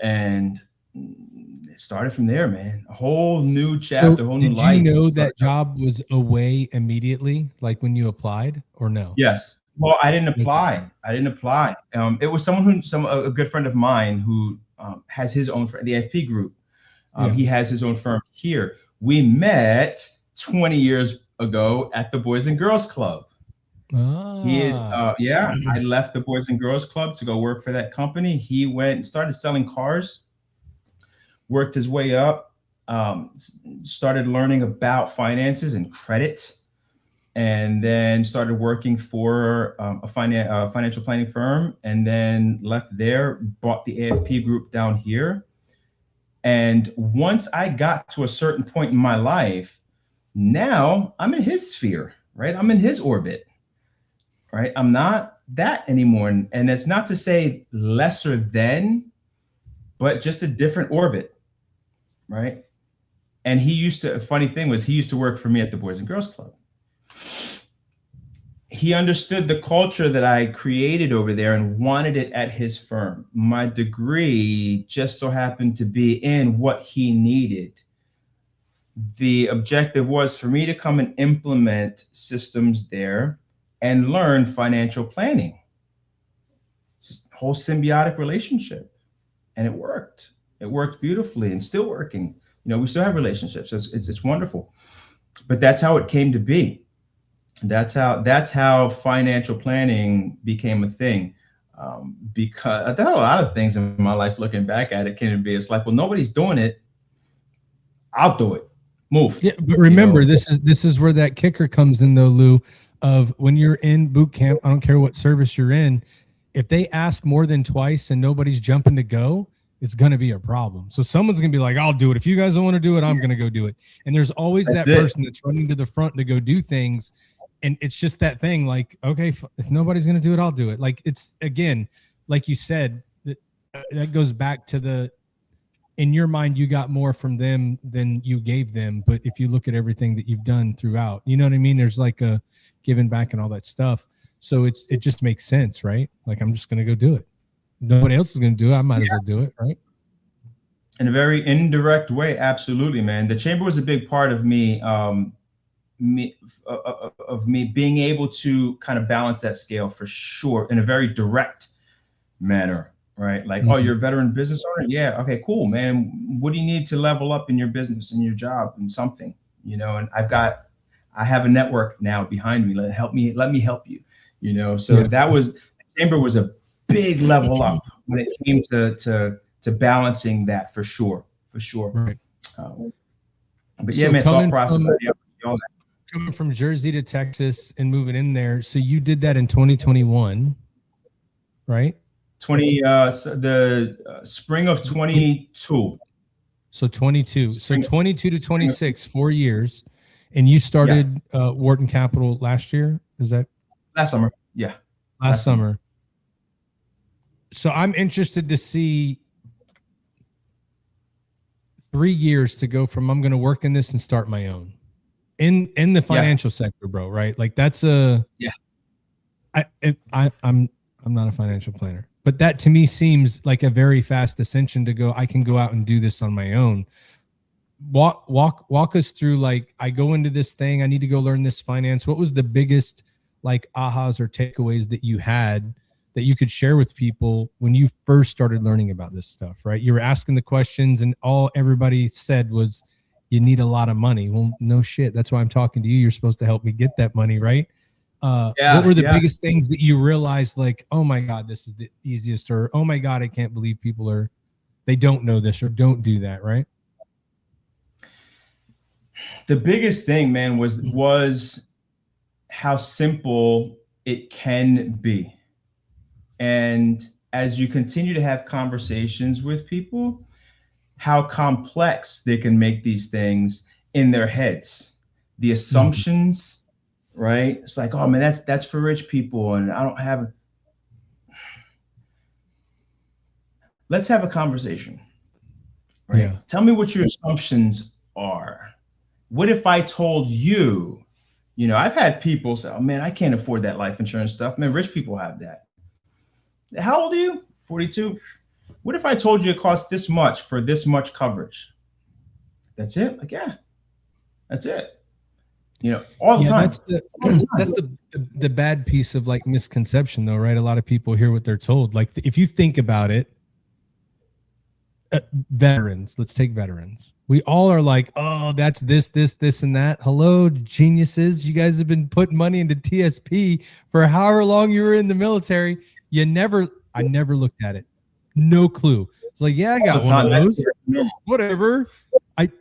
and it started from there, man. A whole new chapter, whole new life. Did you know that job was away immediately, like when you applied, or no? Yes. Well, I didn't apply. It was a good friend of mine who has his own, the AFP Group. He has his own firm here. We met 20 years ago at the Boys and Girls Club. I left the Boys and Girls Club to go work for that company. He went and started selling cars, worked his way up, started learning about finances and credit, and then started working for a financial planning firm, and then left there, bought the AFP Group down here. And once I got to a certain point in my life, now I'm in his sphere, right? I'm in his orbit, right? I'm not that anymore. And that's not to say lesser than, but just a different orbit, right? And a funny thing was he used to work for me at the Boys and Girls Club. He understood the culture that I created over there and wanted it at his firm. My degree just so happened to be in what he needed. The objective was for me to come and implement systems there and learn financial planning. It's a whole symbiotic relationship. And it worked. It worked beautifully and still working. You know, we still have relationships. It's wonderful. But that's how it came to be. That's how financial planning became a thing. Because I've done a lot of things in my life looking back at it can be, it's like, well, nobody's doing it. I'll do it. Move. Yeah, but remember, you know, this is where that kicker comes in though, Lou, of when you're in boot camp, I don't care what service you're in, if they ask more than twice and nobody's jumping to go, it's going to be a problem. So someone's going to be like, I'll do it. If you guys don't want to do it, I'm going to go do it. And there's always that person that's running to the front to go do things. And it's just that thing like, okay, if nobody's going to do it, I'll do it. Like it's, again, like you said, that goes back to in your mind, you got more from them than you gave them. But if you look at everything that you've done throughout, you know what I mean? There's like a giving back and all that stuff. So it just makes sense, right? Like, I'm just going to go do it. Nobody else is going to do it. I might as well do it, right? In a very indirect way, absolutely, man. The chamber was a big part of me, me being able to kind of balance that scale for sure in a very direct manner, right? Like, oh, you're a veteran business owner? Yeah, okay, cool, man. What do you need to level up in your business, in your job, and something, you know? And I have a network now behind me. Let me help you, you know? So that was, the chamber was a big level up when it came to balancing that for sure. Right. But yeah, man, thought process. All that. Coming from Jersey to Texas and moving in there. So you did that in 2021, right? The spring of 22. So 22. So 22 to 26, 4 years. And you started Wharton Capital last year? Is that? Last summer. Yeah. Last summer. So I'm interested to see 3 years to go from I'm going to work in this and start my own in the financial sector, bro. Right? Like that's I'm not a financial planner, but that to me seems like a very fast ascension to go. I can go out and do this on my own. Walk us through, like, I go into this thing, I need to go learn this finance. What was the biggest like ahas or takeaways that you had that you could share with people when you first started learning about this stuff, right? You were asking the questions and all everybody said was, you need a lot of money. Well, no shit. That's why I'm talking to you. You're supposed to help me get that money, right? What were the biggest things that you realized, like, oh my God, this is the easiest, or oh my God, I can't believe people they don't know this or don't do that, right? The biggest thing, man, was how simple it can be. And as you continue to have conversations with people, how complex they can make these things in their heads. The assumptions, right? It's like, oh man, that's for rich people, and I don't have. Let's have a conversation. Right? Yeah. Tell me what your assumptions are. What if I told you, I've had people say, oh man, I can't afford that life insurance stuff. Man, rich people have that. How old are you? 42. What if I told you it costs this much for this much coverage? That's it? Like, yeah, that's it. All the time. That's the bad piece of like misconception though, right? A lot of people hear what they're told. Like if you think about it, veterans, let's take veterans. We all are like, oh, that's this, and that. Hello, geniuses. You guys have been putting money into TSP for however long you were in the military. I never looked at it. No clue. It's like, yeah, I got one of those. Whatever.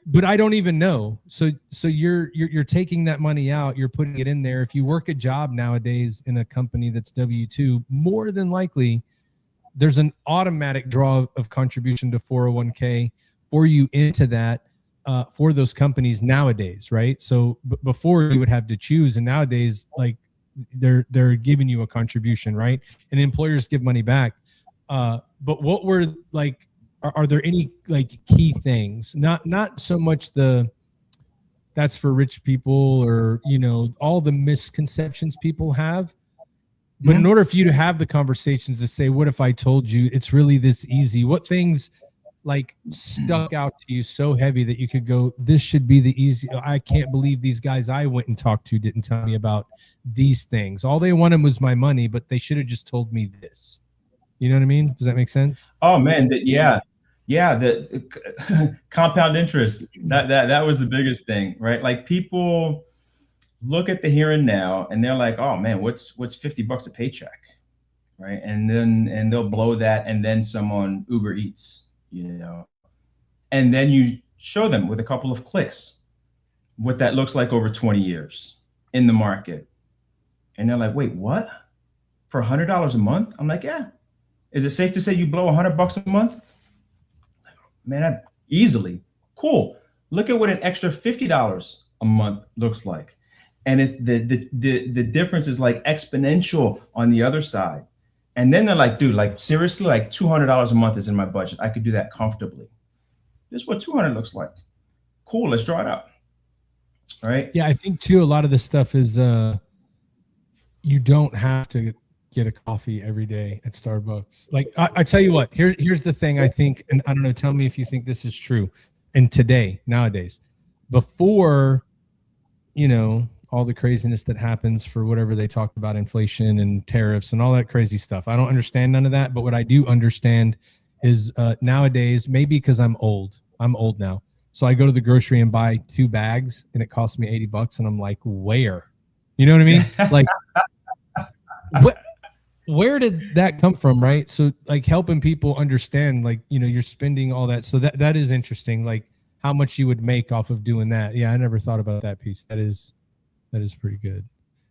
But I don't even know. So you're taking that money out, you're putting it in there. If you work a job nowadays in a company that's W-2, more than likely there's an automatic draw of contribution to 401k for you into that for those companies nowadays, right? So before you would have to choose, and nowadays like they're giving you a contribution, right? And employers give money back. But what were like, are there any like key things? Not so much that's for rich people or, all the misconceptions people have. But in order for you to have the conversations to say, what if I told you it's really this easy? What things like stuck out to you so heavy that you could go, this should be the easy. I can't believe these guys I went and talked to didn't tell me about these things. All they wanted was my money, but they should have just told me this. You know what I mean? Does that make sense? Oh man, the compound interest. That was the biggest thing, right? Like people look at the here and now and they're like, oh man, what's $50 a paycheck, right? And they'll blow that and then some on Uber Eats, and then you show them with a couple of clicks what that looks like over 20 years in the market, and they're like, wait, what? For $100 a month? I'm like, yeah. Is it safe to say you blow $100 a month? Man, easily. Cool. Look at what an extra $50 a month looks like. And it's the difference is like exponential on the other side. And then they're like, dude, like seriously, like $200 a month is in my budget. I could do that comfortably. This is what 200 looks like. Cool, let's draw it up. All right. Yeah, I think too, a lot of this stuff is you don't have to get a coffee every day at Starbucks. Like I tell you what, here's the thing I think, and I don't know, tell me if you think this is true. And nowadays, before, all the craziness that happens for whatever they talk about, inflation and tariffs and all that crazy stuff. I don't understand none of that. But what I do understand is nowadays, maybe because I'm old now. So I go to the grocery and buy 2 bags and it costs me $80. And I'm like, where? You know what I mean? Like, where did that come from, right? So like helping people understand, like, you know, you're spending all that. So that is interesting. Like how much you would make off of doing that. Yeah, I never thought about that piece. That is pretty good.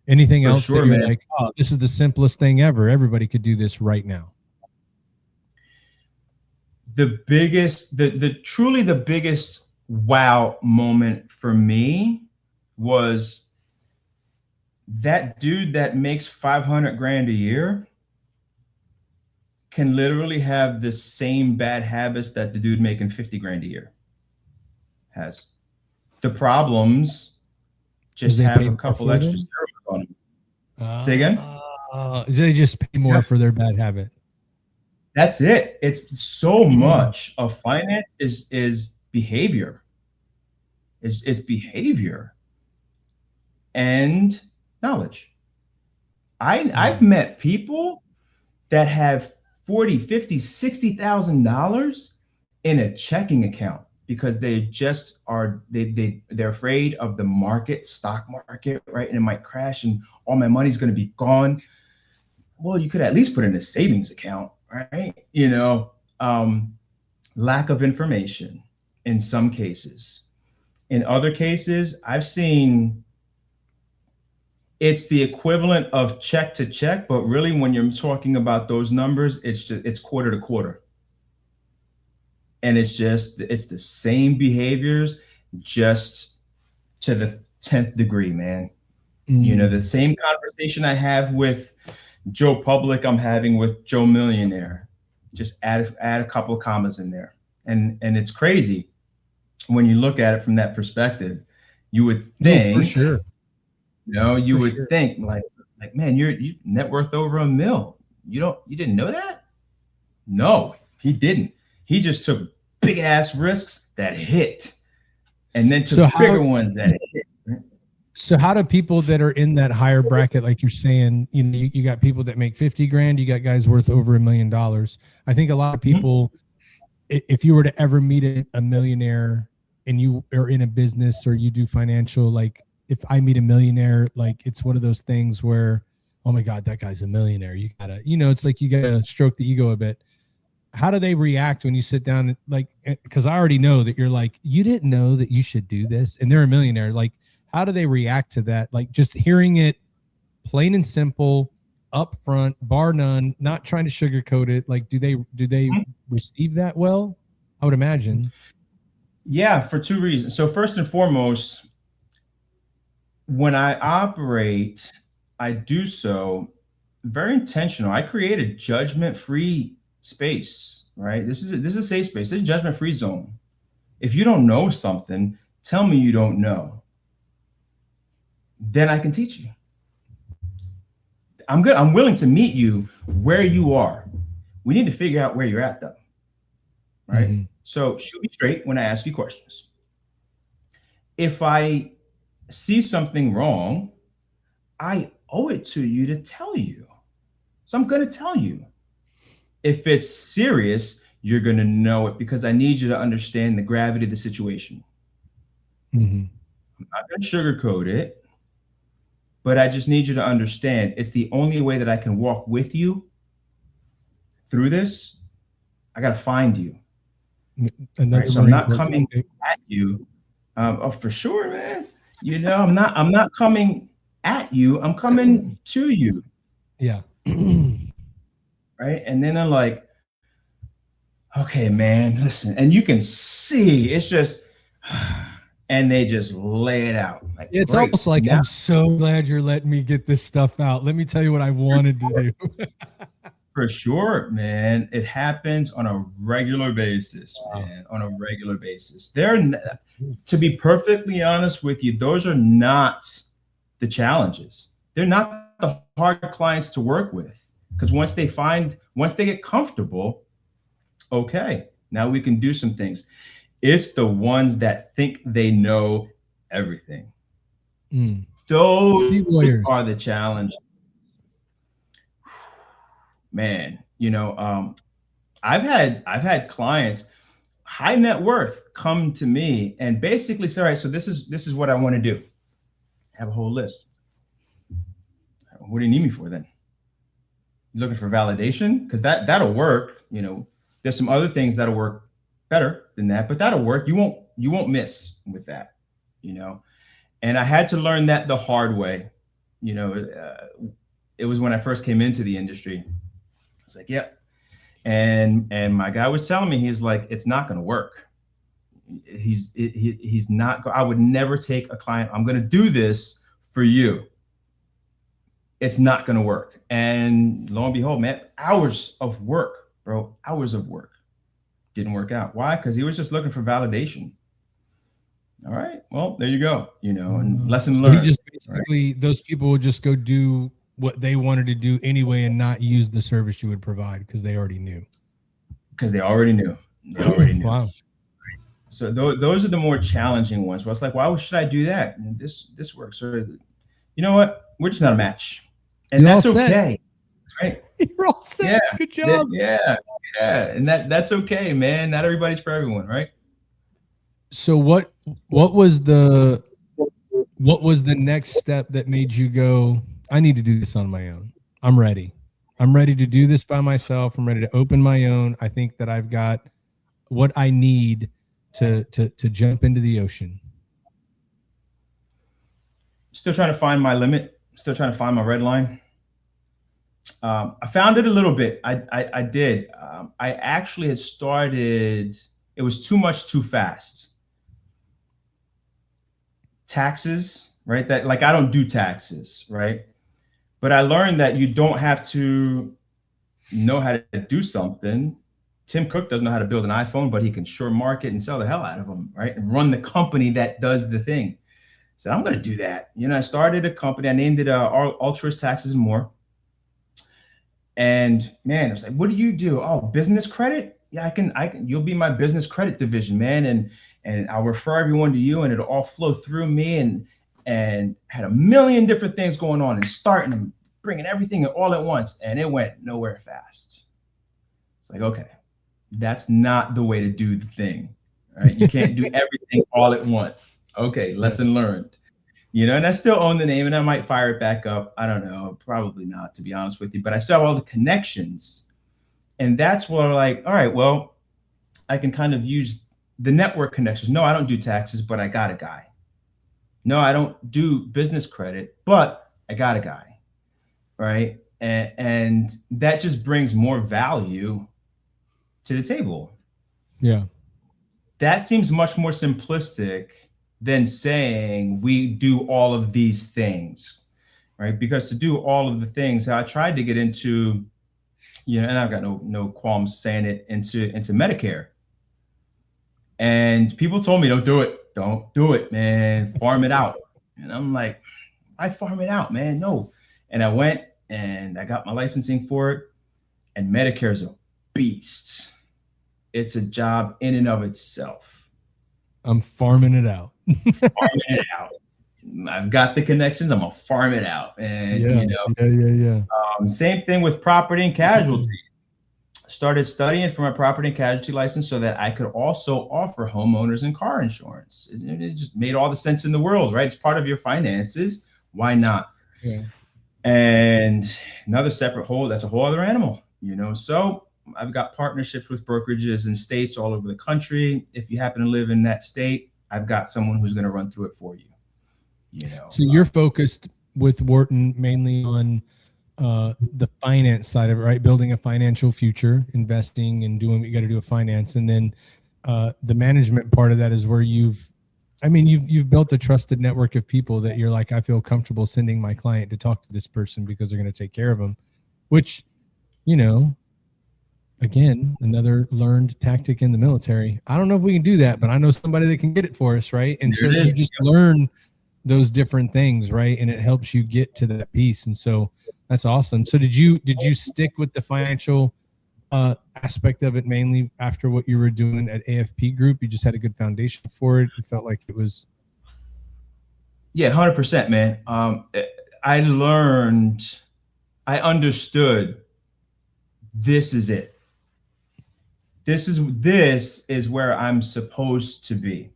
Anything For else sure, that you're man. like, oh, this is the simplest thing ever. Everybody could do this right now. The biggest, truly the biggest wow moment for me was that dude that makes 500 grand a year can literally have the same bad habits that the dude making 50 grand a year has. The problems just They have pay a more couple for extra them? zeros on them. Say again? They just pay more for their bad habit. That's it. It's so much of finance is behavior. It's behavior and knowledge. I've met people that have 40, 50, $60,000 in a checking account because they just are they're afraid of the market, stock market, right? And it might crash and all my money's going to be gone. Well, you could at least put in a savings account, right? You know, lack of information in some cases. In other cases, I've seen it's the equivalent of check to check, but really when you're talking about those numbers, it's quarter to quarter. And it's the same behaviors, just to the 10th degree, man. You know, the same conversation I have with Joe Public, I'm having with Joe Millionaire. Just add a couple of commas in there. And it's crazy when you look at it from that perspective. You would think, for sure. You know, you would think like, man, you net worth over $1 million. You didn't know that? No, he didn't. He just took big ass risks that hit, and then took bigger ones that hit. So how do people that are in that higher bracket, like you're saying, you know, you got people that make 50 grand, you got guys worth over $1 million. I think a lot of people, if you were to ever meet a millionaire and you are in a business or you do financial, like if I meet a millionaire, like it's one of those things where, oh my God, that guy's a millionaire. You gotta, you know, it's like you gotta stroke the ego a bit. How do they react when you sit down and like, because I already know that you're like, you didn't know that you should do this, and they're a millionaire. Like, how do they react to that? Like just hearing it plain and simple, upfront, bar none, not trying to sugarcoat it. Like, do they receive that well? I would imagine. Yeah, for two reasons. So first and foremost, when I operate, I do so very intentional. I create a judgment-free space, right? This is a safe space. This is a judgment-free zone. If you don't know something, tell me you don't know. Then I can teach you. I'm good. I'm willing to meet you where you are. We need to figure out where you're at, though. Right? So shoot me straight when I ask you questions. If I see something wrong, I owe it to you to tell you. So I'm going to tell you. If it's serious, you're going to know it because I need you to understand the gravity of the situation. I'm not going to sugarcoat it, but I just need you to understand it's the only way that I can walk with you through this. I got to find you. Right? So I'm not coming at you. Oh, for sure, man. You know, I'm not coming at you. I'm coming to you. Yeah. Right. And then I'm like, okay, man, listen. And you can see it's just, and they just lay it out. Like, it's almost like, I'm so glad you're letting me get this stuff out. Let me tell you what I wanted to do. For sure, man. It happens on a regular basis, man. On a regular basis. To be perfectly honest with you, those are not the challenges. They're not the hard clients to work with. Because once they get comfortable, okay, now we can do some things. It's the ones that think they know everything. Those are the challenges. Man, you know, I've had clients, high net worth, come to me and basically say, all right, so this is what I want to do. I have a whole list. What do you need me for then? looking for validation, because that'll work. There's some other things that'll work better than that, but that'll work. You won't miss with that. And I had to learn that the hard way. It was when I first came into the industry. I was like, yep. And my guy was telling me, he's like, it's not going to work. He's not. I would never take a client. I'm going to do this for you. It's not going to work. And lo and behold, man, hours of work, bro, hours of work didn't work out. Why? Because he was just looking for validation. All right. Well, there you go. And lesson learned. He just basically, right? Those people would just go do what they wanted to do anyway and not use the service you would provide because they already knew. They already knew. Wow. So those are the more challenging ones. Where it's like, why should I do that? And this works. Or, you know what? We're just not a match, and that's okay. Right? You're all set. Yeah. Good job. Yeah. And that's okay, man. Not everybody's for everyone, right? So what was the next step that made you go, I need to do this on my own? I'm ready to do this by myself. I'm ready to open my own. I think that I've got what I need to jump into the ocean. Still trying to find my limit. Still trying to find my red line. I found it a little bit. I did. I actually had started. It was too much too fast. Taxes, right? That, like, I don't do taxes, right? But I learned that you don't have to know how to do something. Tim Cook doesn't know how to build an iPhone, but he can sure market and sell the hell out of them, right? And run the company that does the thing. So I'm going to do that. I started a company. I named it Altruist Taxes and More. And man, I was like, what do you do? Oh, business credit? Yeah, I can. You'll be my business credit division, man. And I'll refer everyone to you, and it'll all flow through me. And had a million different things going on, and starting and bringing everything all at once, and it went nowhere fast. It's like, okay, that's not the way to do the thing, right? You can't do everything all at once. Okay, lesson learned. And I still own the name, and I might fire it back up. I don't know, probably not, to be honest with you. But I still have all the connections, and that's where, like, all right, well, I can kind of use the network connections. No, I don't do taxes, but I got a guy. No, I don't do business credit, but I got a guy, right? And that just brings more value to the table. Yeah. That seems much more simplistic than saying we do all of these things, right? Because to do all of the things, I tried to get into, and I've got no qualms saying it, into Medicare. And people told me, don't do it, man. Farm it out. And I'm like, I farm it out, man. No. And I went and I got my licensing for it. And Medicare is a beast. It's a job in and of itself. I'm farming it out. Farming it out. I've got the connections. I'm gonna farm it out. And yeah. Same thing with property and casualty. Started studying for my property and casualty license so that I could also offer homeowners and car insurance. It just made all the sense in the world, right? It's part of your finances. Why not? Yeah. And another separate that's a whole other animal, So I've got partnerships with brokerages in states all over the country. If you happen to live in that state, I've got someone who's going to run through it for you. So you're focused with Wharton mainly on the finance side of it, right? Building a financial future, investing, and doing what you got to do with finance. And then the management part of that is where you've built a trusted network of people that you're like, I feel comfortable sending my client to talk to this person because they're going to take care of them, which, again, another learned tactic in the military. I don't know if we can do that, but I know somebody that can get it for us, right? And so you just learn those different things, right? And it helps you get to that piece. And so that's awesome. So did you stick with the financial aspect of it mainly after what you were doing at AFP Group? You just had a good foundation for it. It felt like it was. Yeah, 100%, man. I understood this is it. This is where I'm supposed to be.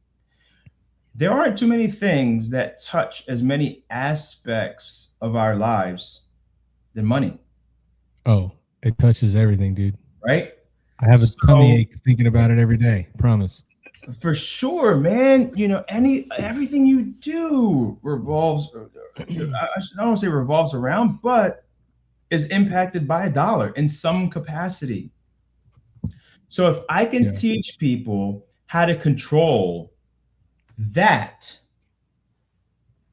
There aren't too many things that touch as many aspects of our lives than money. Oh, it touches everything, dude. right? I have a tummy So ache thinking about it every day. Promise. for sure, man, everything you do revolves. I don't want to say revolves around, but is impacted by a dollar in some capacity. So if I can Yeah. teach people how to control that,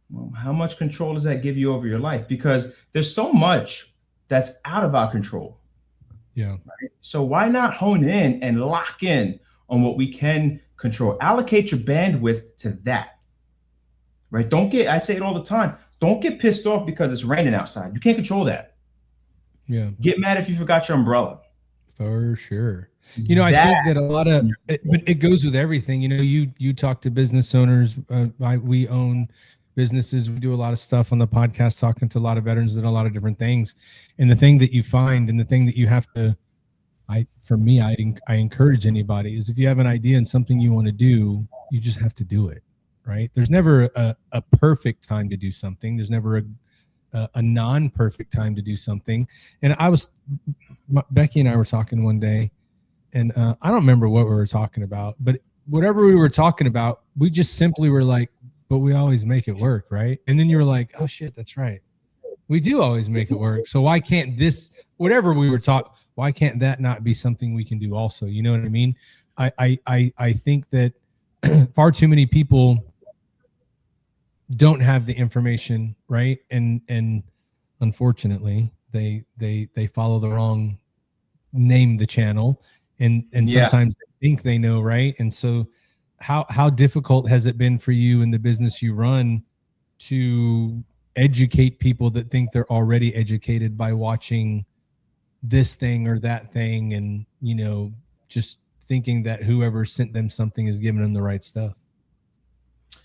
well, how much control does that give you over your life? Because there's so much that's out of our control. Yeah. So why not hone in and lock in on what we can control? Allocate your bandwidth to that, right? I say it all the time, don't get pissed off because it's raining outside. You can't control that. Yeah. Get mad if you forgot your umbrella. For sure. I That think that a lot of but it goes with everything. You talk to business owners. We own businesses. We do a lot of stuff on the podcast, talking to a lot of veterans and a lot of different things. And the thing that you find, and the thing that you have to, I encourage anybody is if you have an idea and something you want to do, you just have to do it. Right? There's never a perfect time to do something. There's never a non-perfect time to do something. And Becky and I were talking one day, and I don't remember what we were talking about, but whatever we were talking about, we just simply were like, but we always make it work, right? And then you were like, oh shit, that's right. We do always make it work. So why can't whatever we were talking, why can't that not be something we can do also? You know what I mean? I think that far too many people don't have the information, right? And unfortunately, they follow the wrong name the channel, and sometimes they think they know, right? And so how difficult has it been for you in the business you run to educate people that think they're already educated by watching this thing or that thing, and just thinking that whoever sent them something is giving them the right stuff?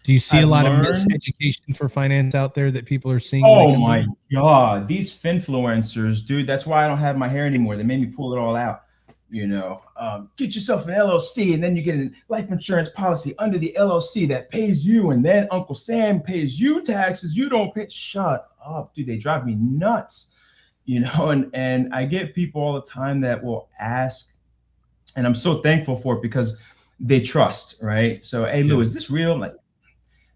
Do you see a lot of miseducation for finance out there that people are seeing? Oh my God, these finfluencers, dude. That's why I don't have my hair anymore. They made me pull it all out. Get yourself an LLC, and then you get a life insurance policy under the LLC that pays you, and then Uncle Sam pays you taxes. You don't pay. Shut up, dude. They drive me nuts. And I get people all the time that will ask, and I'm so thankful for it because they trust, right? So, hey, Lou, is this real? Like,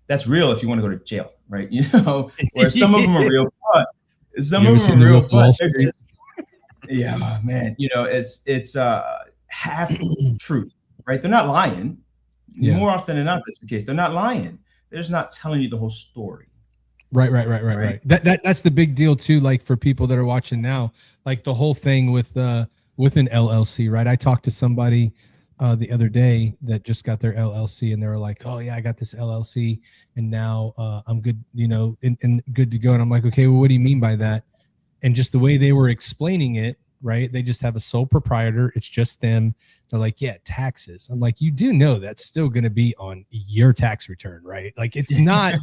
that's real if you want to go to jail, right? Where some of them are real, but some of them are real, but they're just, yeah, man. It's half truth, right? They're not lying. Yeah. More often than not, that's the case. They're not lying. They're just not telling you the whole story. Right. That's the big deal too. Like for people that are watching now, like the whole thing with an LLC, right? I talked to somebody the other day that just got their LLC, and they were like, oh yeah, I got this LLC and now I'm good, and good to go. And I'm like, okay, well, what do you mean by that? And just the way they were explaining it, right? They just have a sole proprietor. It's just them. They're like, yeah, taxes. I'm like, you do know that's still going to be on your tax return, right? Like it's not,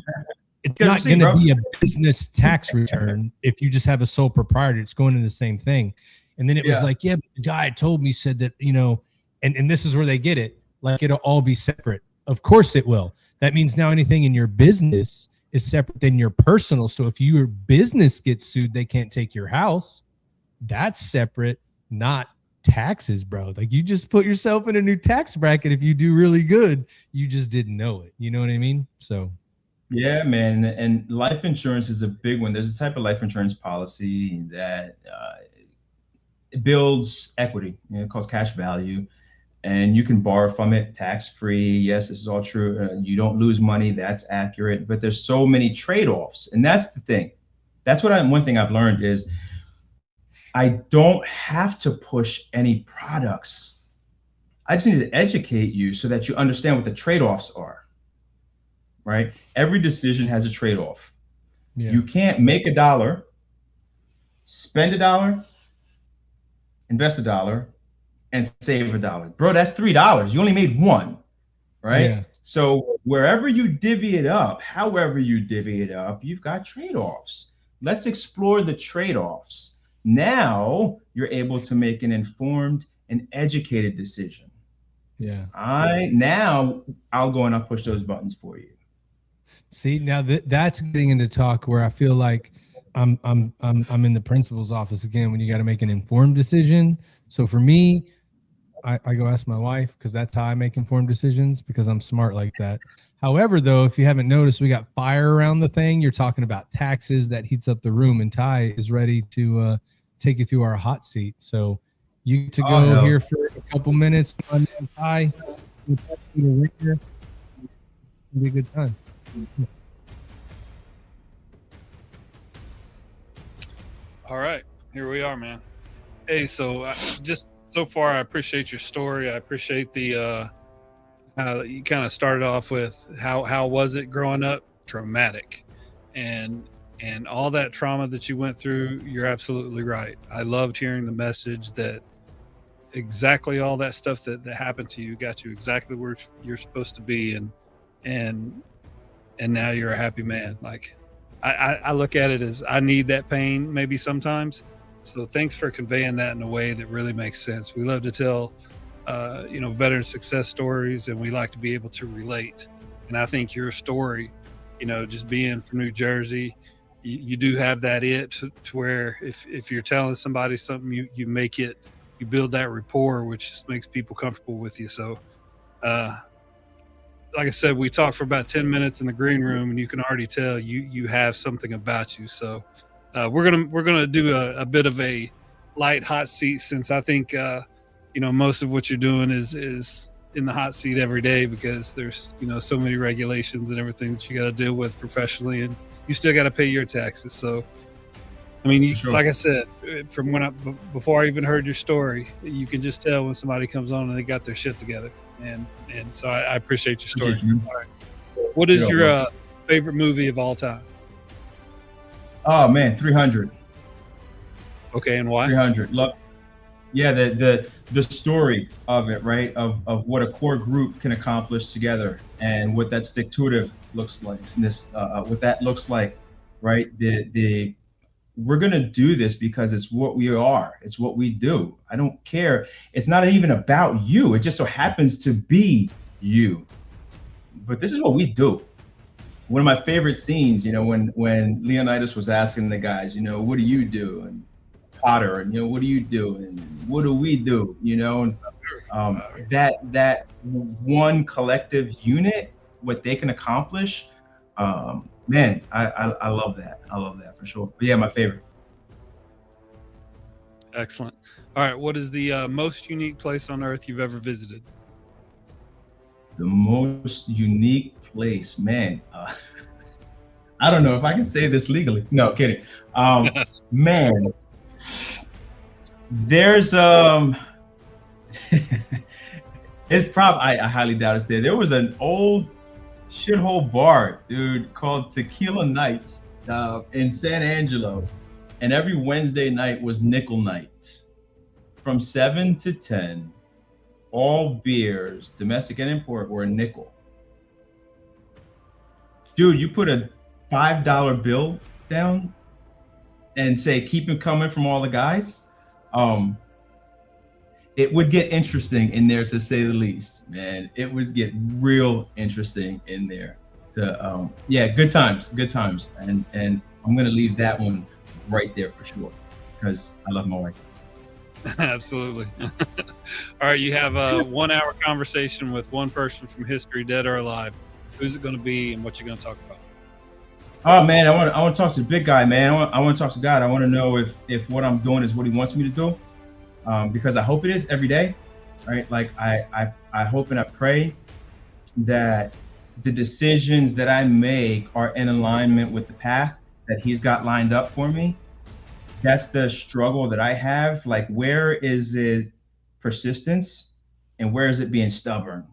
it's not going to be a business tax return. If you just have a sole proprietor, it's going to the same thing. And then it was like, yeah, but the guy told me, said that, and this is where they get it. Like it'll all be separate. Of course it will. That means now anything in your business is separate than your personal. So if your business gets sued, they can't take your house. That's separate, not taxes, bro. Like you just put yourself in a new tax bracket. If you do really good, you just didn't know it. You know what I mean? So. Yeah, man. And life insurance is a big one. There's a type of life insurance policy that it builds equity, called cash value. And you can borrow from it tax-free. Yes, this is all true. You don't lose money. That's accurate. But there's so many trade-offs. And that's the thing. That's one thing I've learned is I don't have to push any products. I just need to educate you so that you understand what the trade-offs are, right? Every decision has a trade-off. Yeah. You can't make $1, spend $1, invest $1, and save $1. Bro, that's $3. You only made $1, right? Yeah. So wherever you divvy it up, however you divvy it up, you've got trade-offs. Let's explore the trade-offs. Now you're able to make an informed and educated decision. Yeah. I'll go and I'll push those buttons for you. See, now that's getting into talk where I feel like I'm in the principal's office again when you got to make an informed decision. So for me, I go ask my wife because that's how I make informed decisions because I'm smart like that. However, though, if you haven't noticed, we got fire around the thing. You're talking about taxes that heats up the room, and Ty is ready to take you through our hot seat. So you get to go here for a couple minutes. My man Ty, it'll be a good time. All right, here we are, man. Hey, so just so far, I appreciate your story. I appreciate the how you kind of started off with how was it growing up? Traumatic, and all that trauma that you went through. You're absolutely right. I loved hearing the message that exactly all that stuff that happened to you got you exactly where you're supposed to be, and now you're a happy man. Like I look at it as I need that pain maybe sometimes. So thanks for conveying that in a way that really makes sense. We love to tell, veteran success stories, and we like to be able to relate. And I think your story, just being from New Jersey, you do have that to where if you're telling somebody something, you make it, you build that rapport, which just makes people comfortable with you. So, like I said, we talked for about 10 minutes in the green room, and you can already tell you have something about you. So we're gonna do a bit of a light hot seat, since I think most of what you're doing is in the hot seat every day, because there's so many regulations and everything that you got to deal with professionally, and you still got to pay your taxes. So I mean, Sure. like I said, from before I even heard your story, you can just tell when somebody comes on and they got their shit together. And so I appreciate your story. Appreciate you. All right. What is your favorite movie of all time? Oh man, 300. Okay, and why? 300. Love. Yeah, the story of it, right? Of what a core group can accomplish together, and what that stick-to-itive looks like. What that looks like, right? We're gonna do this because it's what we are. It's what we do. I don't care. It's not even about you. It just so happens to be you. But this is what we do. One of my favorite scenes, when Leonidas was asking the guys, what do you do? And Potter, and what do you do? And what do we do? And that one collective unit, what they can accomplish. Man, I love that. I love that for sure. But yeah, my favorite. Excellent. All right. What is the most unique place on earth you've ever visited? The most unique place, man. I don't know if I can say this legally. No, kidding. Man, there's it's probably I highly doubt it's there. There was an old shithole bar, dude, called Tequila Nights in San Angelo, and every Wednesday night was nickel night from 7 to 10. All beers, domestic and import, were a nickel. Dude, you put a $5 bill down and say keep it coming from all the guys. It would get interesting in there, to say the least, man. It would get real interesting in there. Yeah, good times, and I'm gonna leave that one right there for sure, because I love my wife. Absolutely. All right, you have a 1 hour conversation with one person from history, dead or alive. Who's it going to be, and what you going to talk about? Oh man, I want to talk to the big guy, man. I want to talk to God. I want to know if what I'm doing is what He wants me to do, because I hope it is every day, right? Like I hope and I pray that the decisions that I make are in alignment with the path that He's got lined up for me. That's the struggle that I have. Like, where is it persistence, and where is it being stubborn,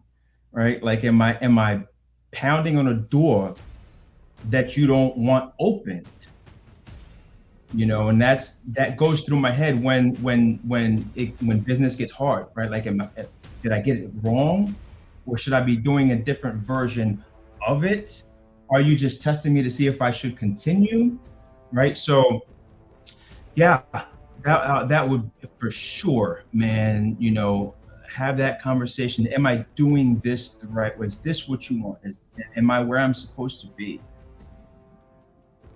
right? Like, am I pounding on a door that you don't want opened? And that goes through my head when business gets hard, right? Like, did I get it wrong, or should I be doing a different version of it? Are you just testing me to see if I should continue, right? So yeah, that would for sure, man, have that conversation. Am I doing this the right way? Is this what you want? Am I where I'm supposed to be?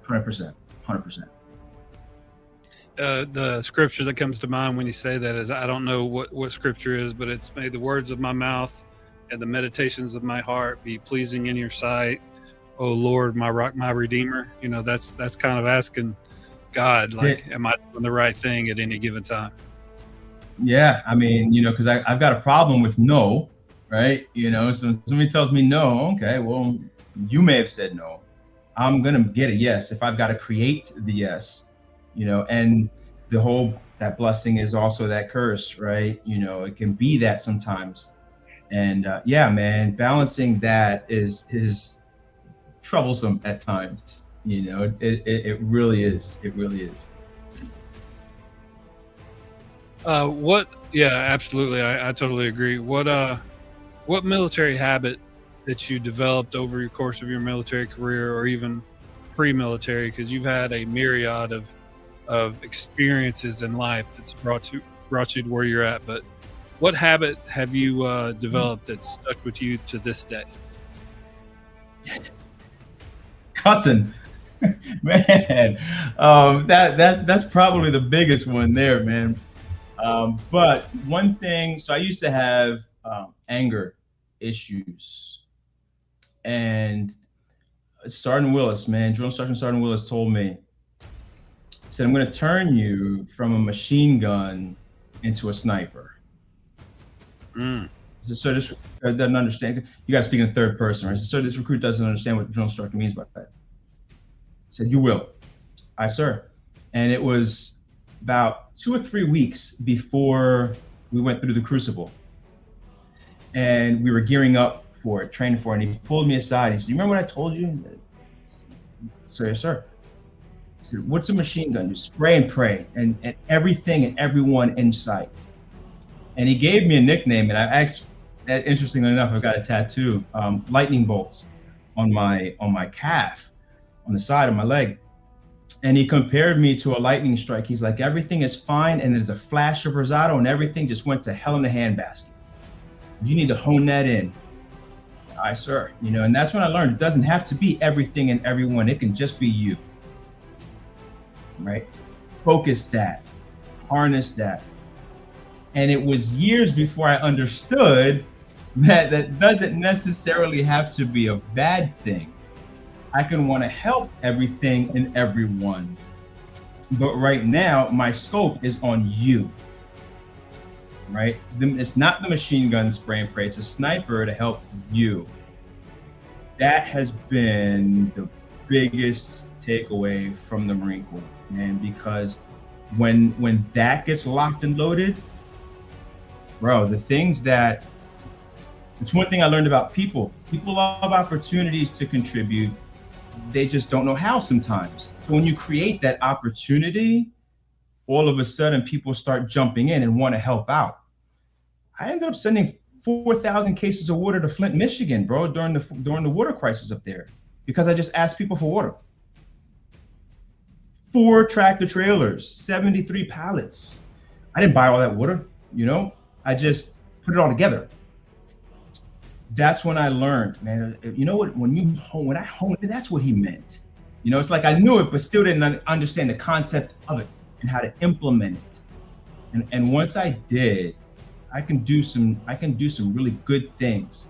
100%. The scripture that comes to mind when you say that is, I don't know what scripture is, but it's, may the words of my mouth and the meditations of my heart be pleasing in your sight, oh Lord, my rock, my redeemer. You know, that's kind of asking God, like, am I doing the right thing at any given time? Yeah, I mean, you know, because I've got a problem with no, right? You know, so when somebody tells me no, okay, well, you may have said no. I'm gonna get a yes if I've got to create the yes, you know. And the whole, that blessing is also that curse, right? You know, it can be that sometimes. And yeah, man, balancing that is troublesome at times. You know, it really is. It really is. Yeah, absolutely. I totally agree. What military habit that you developed over the course of your military career, or even pre-military, because you've had a myriad of experiences in life that's brought you to where you're at, but what habit have you developed that's stuck with you to this day? Cussing. Man, that's probably the biggest one there, man. But one thing, so I used to have anger issues, and Sergeant Willis, man, Drill Sergeant Sergeant Willis told me, said, I'm going to turn you from a machine gun into a sniper. So this doesn't understand. You got to speak in third person, right? So this recruit doesn't understand what the drill instructor means by that. He said, you will. Aye, sir. And it was about 2 or 3 weeks before we went through the crucible, and we were gearing up for it, training for it. And he pulled me aside. He said, you remember what I told you? So, yes, sir. He said, what's a machine gun? You spray and pray, and everything and everyone in sight. And he gave me a nickname, and I actually, interestingly enough, I've got a tattoo, lightning bolts on my calf, on the side of my leg. And he compared me to a lightning strike. He's like, everything is fine, and there's a flash of Rosado, and everything just went to hell in a handbasket. You need to hone that in. Aye, sir. You know, and that's when I learned it doesn't have to be everything and everyone. It can just be you. Right? Focus that. Harness that. And it was years before I understood that that doesn't necessarily have to be a bad thing. I can want to help everything and everyone. But right now, my scope is on you. Right? It's not the machine gun spray and pray. It's a sniper to help you. That has been the biggest takeaway from the Marine Corps, man, because when that gets locked and loaded, bro, the things that, it's one thing I learned about people. People love opportunities to contribute. They just don't know how sometimes. So when you create that opportunity, all of a sudden people start jumping in and want to help out. I ended up sending 4,000 cases of water to Flint, Michigan, bro, during the water crisis up there, because I just asked people for water. 4 tractor trailers, 73 pallets. I didn't buy all that water, you know, I just put it all together. That's when I learned, man, you know what, when I honed it, that's what he meant. You know, it's like I knew it, but still didn't understand the concept of it and how to implement it. And once I did, I can do some really good things.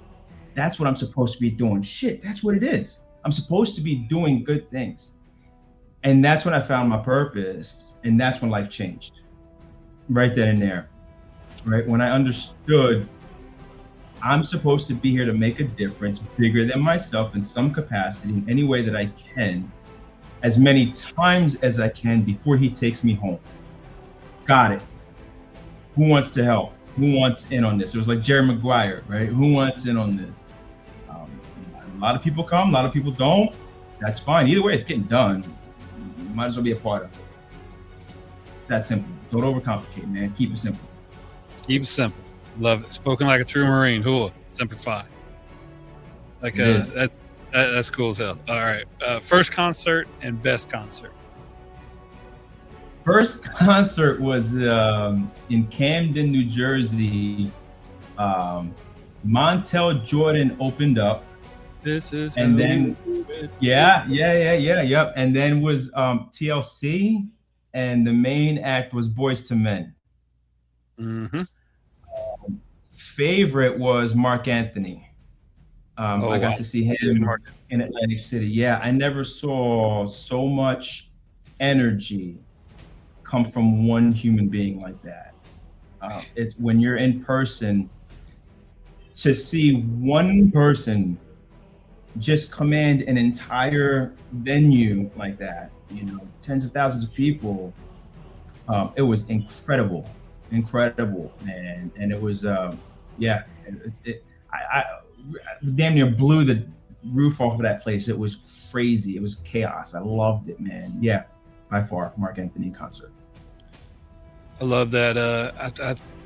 That's what I'm supposed to be doing. Shit, that's what it is. I'm supposed to be doing good things. And that's when I found my purpose. And that's when life changed. Right then and there. Right? When I understood I'm supposed to be here to make a difference bigger than myself in some capacity, in any way that I can, as many times as I can before he takes me home. Got it. Who wants to help? Who wants in on this? It was like Jerry Maguire, right? Who wants in on this? A lot of people come, a lot of people don't. That's fine. Either way, it's getting done. You might as well be a part of it. That's simple. Don't overcomplicate, man. Keep it simple. Keep it simple. Love it. Spoken like a true Marine. Hula. Simplify. Like that's cool as hell. All right. First concert and best concert. First concert was in Camden, New Jersey. Montel Jordan opened up. This is and then yep. And then was TLC and the main act was Boys to Men. Mm-hmm. Favorite was Mark Anthony. I got to see him in Atlantic City. Yeah, I never saw so much energy come from one human being like that. It's when you're in person, to see one person just command an entire venue like that, you know, tens of thousands of people. It was incredible, man. And it was, yeah, I damn near blew the roof off of that place. It was crazy. It was chaos. I loved it, man. Yeah, by far, Mark Anthony concert. I love that.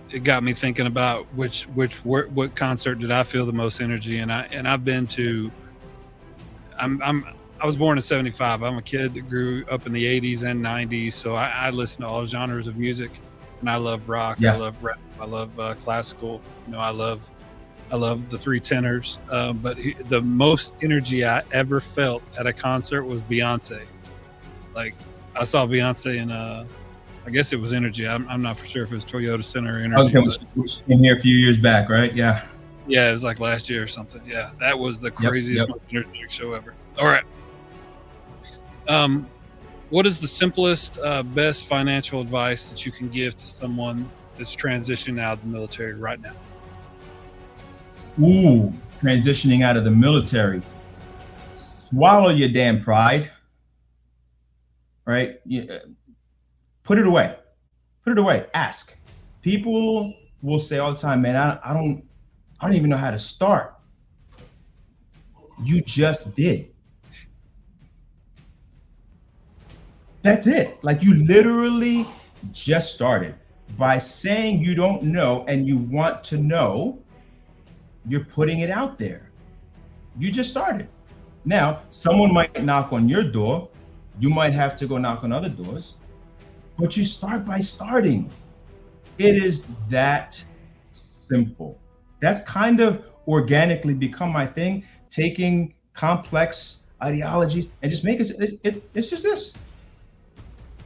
It got me thinking about what concert did I feel the most energy, and I've been to. I was born in '75. I'm a kid that grew up in the '80s and '90s, so I listen to all genres of music, and I love rock. Yeah. I love rap. I love classical. You know, I love the three tenors. But the most energy I ever felt at a concert was Beyonce. Like, I saw Beyonce in I guess it was Energy. I'm not for sure if it was Toyota Center or Energy. Which came here a few years back, right? Yeah. Yeah, it was like last year or something. Yeah, that was the craziest, most energetic show ever. All right. What is the simplest, best financial advice that you can give to someone that's transitioning out of the military right now? Ooh, transitioning out of the military. Swallow your damn pride. Right? Put it away. Put it away. Ask. People will say all the time, man, I don't even know how to start. You just did. That's it. Like, you literally just started. By saying you don't know and you want to know, you're putting it out there. You just started. Now, someone might knock on your door. You might have to go knock on other doors. But you start by starting. It is that simple. That's kind of organically become my thing, taking complex ideologies and just make it's just this.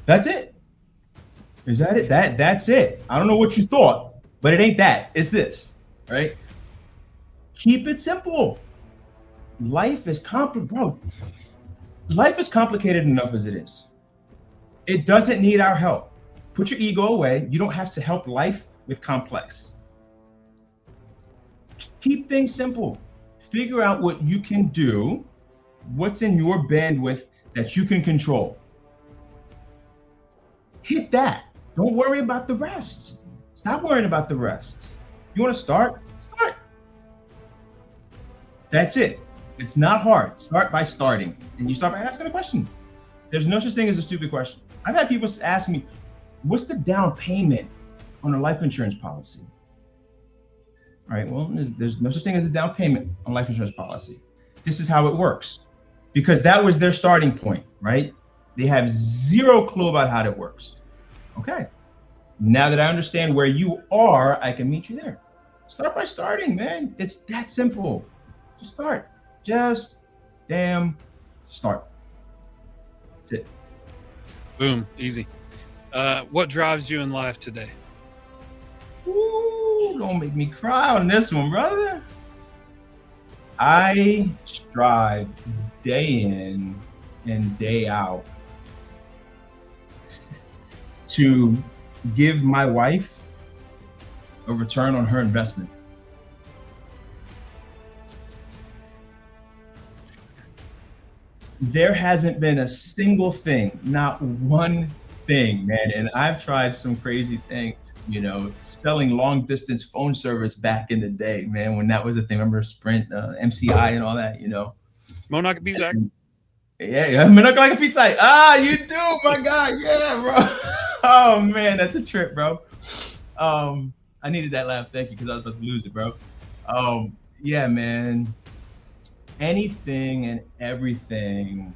That's it. Is that it? That's it. I don't know what you thought, but it ain't that. It's this, right? Keep it simple. Life is bro. Life is complicated enough as it is. It doesn't need our help. Put your ego away. You don't have to help life with complex. Keep things simple. Figure out what you can do, what's in your bandwidth that you can control. Hit that. Don't worry about the rest. Stop worrying about the rest. You want to start? Start. That's it. It's not hard. Start by starting. And you start by asking a question. There's no such thing as a stupid question. I've had people ask me, what's the down payment on a life insurance policy? All right, well, there's no such thing as a down payment on life insurance policy. This is how it works. Because that was their starting point, right? They have zero clue about how that works. Okay, now that I understand where you are, I can meet you there. Start by starting, man. It's that simple. Just start. Just damn start. That's it. Boom, easy. What drives you in life today? Ooh, don't make me cry on this one, brother. I strive day in and day out to give my wife a return on her investment. There hasn't been a single thing, not one thing, man. And I've tried some crazy things, you know, selling long distance phone service back in the day, man, when that was a thing. Remember Sprint, MCI and all that, you know. Monak Bizak. Yeah, Monak like a pizza. Ah, you do, my God. Yeah, bro. Oh man, that's a trip, bro. I needed that laugh, thank you, because I was about to lose it, bro. Yeah, man. Anything and everything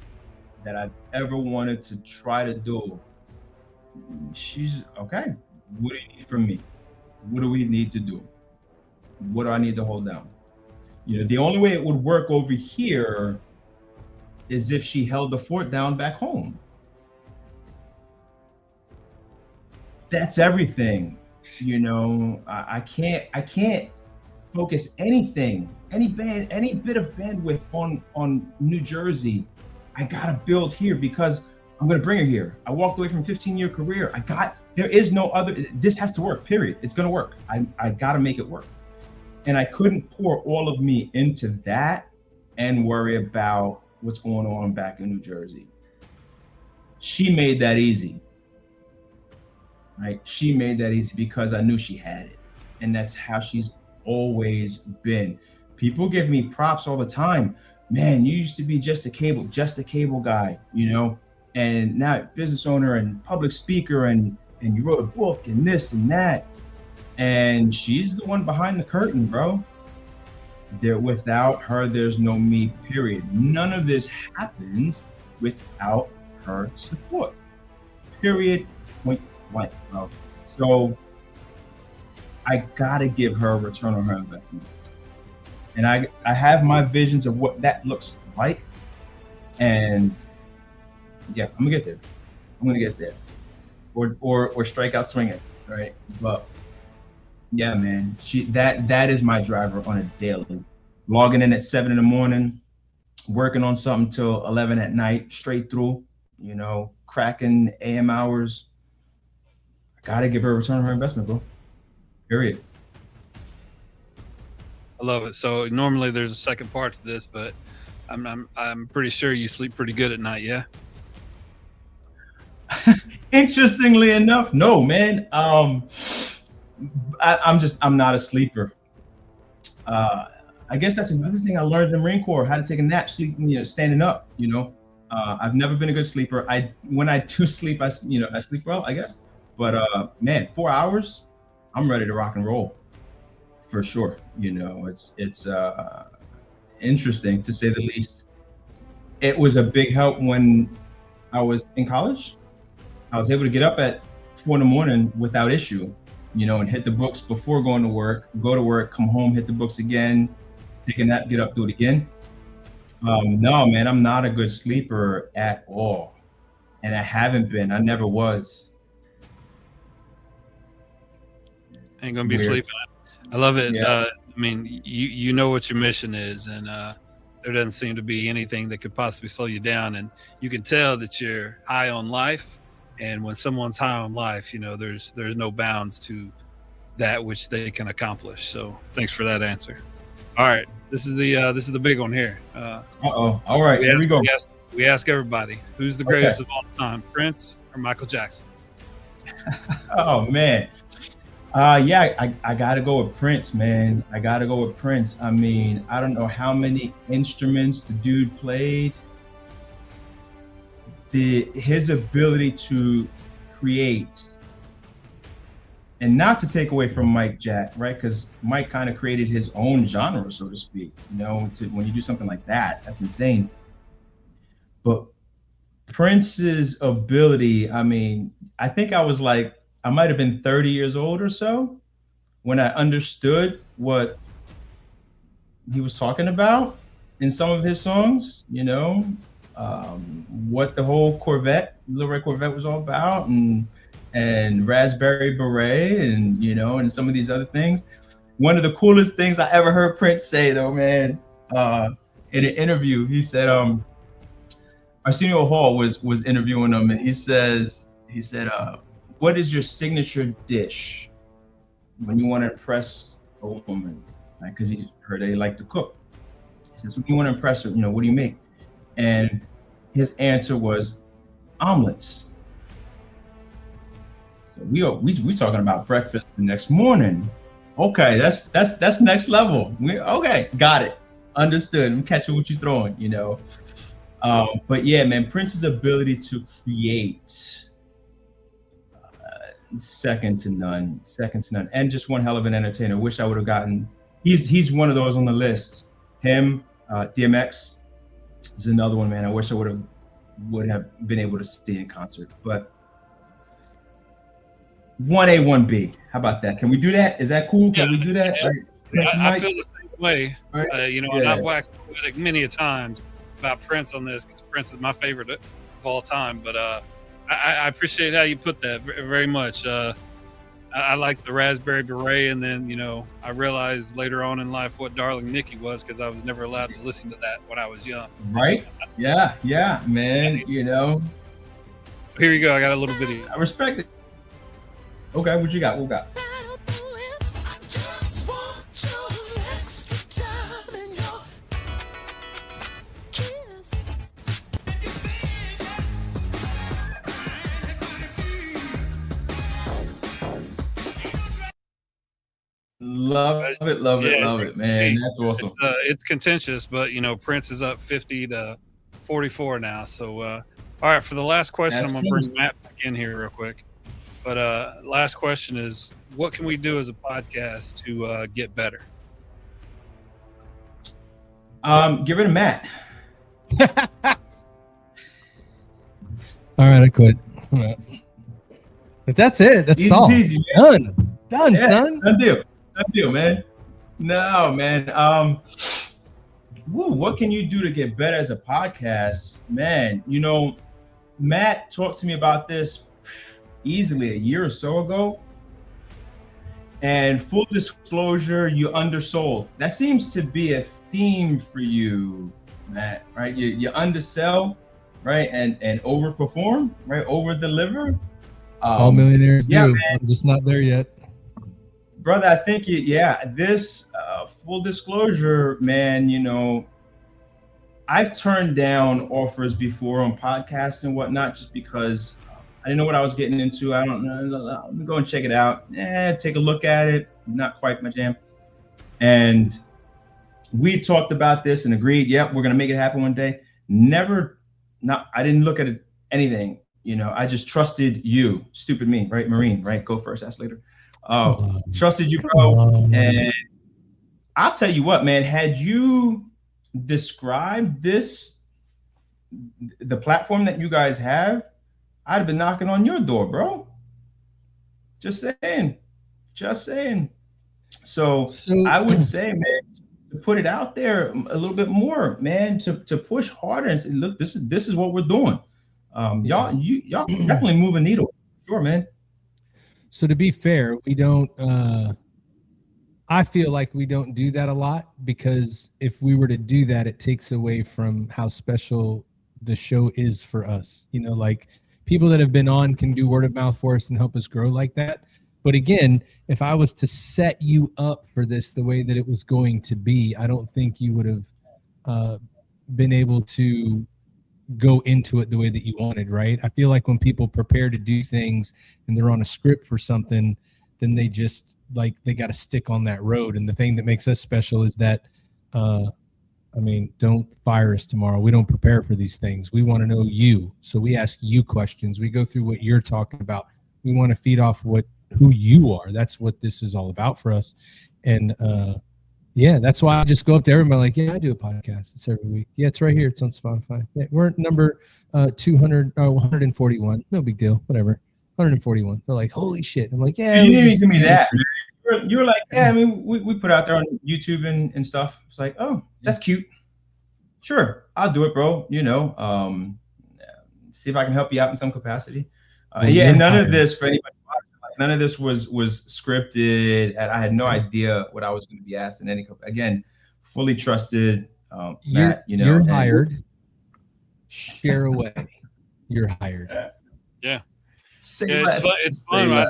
that I've ever wanted to try to do, she's okay. What do you need from me? What do we need to do? What do I need to hold down? You know, the only way it would work over here is if she held the fort down back home. that's everything. You know, I can't focus any bit of bandwidth on New Jersey. I gotta build here because I'm gonna bring her here. I walked away from a 15-year career. There is no other, this has to work, period. It's gonna work. I gotta make it work. And I couldn't pour all of me into that and worry about what's going on back in New Jersey. She made that easy, right? She made that easy because I knew she had it. And that's how she's always been. People give me props all the time. Man, you used to be just a cable guy, you know, and now business owner and public speaker, and you wrote a book and this and that. And she's the one behind the curtain, bro. Without her, there's no me, period. None of this happens without her support, period, point blank, bro. So I gotta give her a return on her investment. And I have my visions of what that looks like. And yeah, I'm gonna get there. Or strike out swinging, right? But yeah, man, that is my driver on a daily. Logging in at 7 in the morning, working on something till 11 at night, straight through, you know, cracking AM hours. I gotta give her a return on her investment, bro. Period. I love it. So normally there's a second part to this, but I'm pretty sure you sleep pretty good at night, yeah? Interestingly enough, no, man. I'm not a sleeper. I guess that's another thing I learned in the Marine Corps, how to take a nap, sleep, you know, standing up, you know. I've never been a good sleeper. When I do sleep, I sleep well, I guess. But man, 4 hours, I'm ready to rock and roll for sure. You know, it's interesting to say the least. It was a big help when I was in college. I was able to get up at 4 in the morning without issue, you know, and hit the books before going to work, go to work, come home, hit the books again, take a nap, get up, do it again. No, man, I'm not a good sleeper at all. And I haven't been, I never was. Ain't gonna be sleeping. I love it. Yeah. I mean, you know what your mission is, and there doesn't seem to be anything that could possibly slow you down. And you can tell that you're high on life. And when someone's high on life, you know, there's no bounds to that which they can accomplish. So thanks for that answer. All right, this is the big one here. All right, here we go. We ask everybody, who's the greatest of all time, Prince or Michael Jackson? Oh man. Yeah, I gotta go with Prince, man. I gotta go with Prince. I mean, I don't know how many instruments the dude played. His ability to create, and not to take away from Mike Jack, right? Because Mike kind of created his own genre, so to speak. You know, when you do something like that, that's insane. But Prince's ability, I mean, I think I might have been 30 years old or so when I understood what he was talking about in some of his songs, you know, what the whole Little Red Corvette was all about, and Raspberry Beret, and, you know, and some of these other things. One of the coolest things I ever heard Prince say, though, man, in an interview, he said, Arsenio Hall was interviewing him, and he said, what is your signature dish when you want to impress a woman? Because he heard they like to cook. He says, when you want to impress her, you know, what do you make? And his answer was omelets. So we talking about breakfast the next morning. Okay, that's next level. Okay, got it, understood. I'm catching what you're throwing, you know. But yeah, man, Prince's ability to create, second to none, and just one hell of an entertainer. Wish I would have gotten. He's one of those on the list. Him, DMX is another one, man. I wish I would have been able to see in concert. But 1A, 1B. How about that? Can we do that? Is that cool? Can we do that? Yeah. I feel the same way. Right? You know, and I've waxed poetic many a times about Prince on this, because Prince is my favorite of all time. But I appreciate how you put that very much. I like the raspberry beret, and then I realized later on in life what Darling Nikki was because I was never allowed to listen to that when I was young. Right? Yeah, man. Here you go. I got a little video. I respect it. Okay, what you got? What we got? Love it, man. That's awesome. It's contentious, but Prince is up 50-44 now. So, all right, for the last question, I'm going to bring Matt back in here real quick. But last question is, what can we do as a podcast to get better? Get rid of Matt. All right, I quit. But that's it. That's all. Easy, Done, son. Done deal, man. No, man. What can you do to get better as a podcast? Man, Matt talked to me about this easily a year or so ago. And full disclosure, you undersold. That seems to be a theme for you, Matt, right? You undersell, right? And overperform, right? Over deliver. All millionaires do. Man. I'm just not there yet. Brother, I think this full disclosure, man, I've turned down offers before on podcasts and whatnot just because I didn't know what I was getting into. I don't know. Let me go and check it out. Take a look at it. Not quite my jam. And we talked about this and agreed, we're going to make it happen one day. I didn't look at anything. I just trusted you. Stupid me, right? Marine, right? Go first, ask later. Trusted you, bro. And I'll tell you what, man, had you described the platform that you guys have, I'd have been knocking on your door, bro. Just saying. So I would say, man, to put it out there a little bit more, man, to push harder and say, look, this is what we're doing. Y'all definitely move a needle. Sure, man. So to be fair, we don't, I feel like we don't do that a lot because if we were to do that, it takes away from how special the show is for us. Like people that have been on can do word of mouth for us and help us grow like that. But again, if I was to set you up for this the way that it was going to be, I don't think you would have been able to go into it the way that you wanted, right? I feel like when people prepare to do things and they're on a script for something, then they just they got to stick on that road. And the thing that makes us special is that, don't fire us tomorrow. We don't prepare for these things. We want to know you. So we ask you questions. We go through what you're talking about. We want to feed off who you are. That's what this is all about for us. And, that's why I just go up to everybody I do a podcast. It's every week. Yeah, it's right here. It's on Spotify. Yeah, we're at number 141. No big deal. Whatever. 141. They're like, holy shit. I'm like, yeah. You didn't even give me that. You were like, we put out there on YouTube and stuff. It's like, oh, that's cute. Sure, I'll do it, bro. See if I can help you out in some capacity. And none of this for anybody. None of this was scripted. I had no idea what I was going to be asked in any. Again, fully trusted. Matt, you're hired. Share away. You're hired. Yeah. It's fun.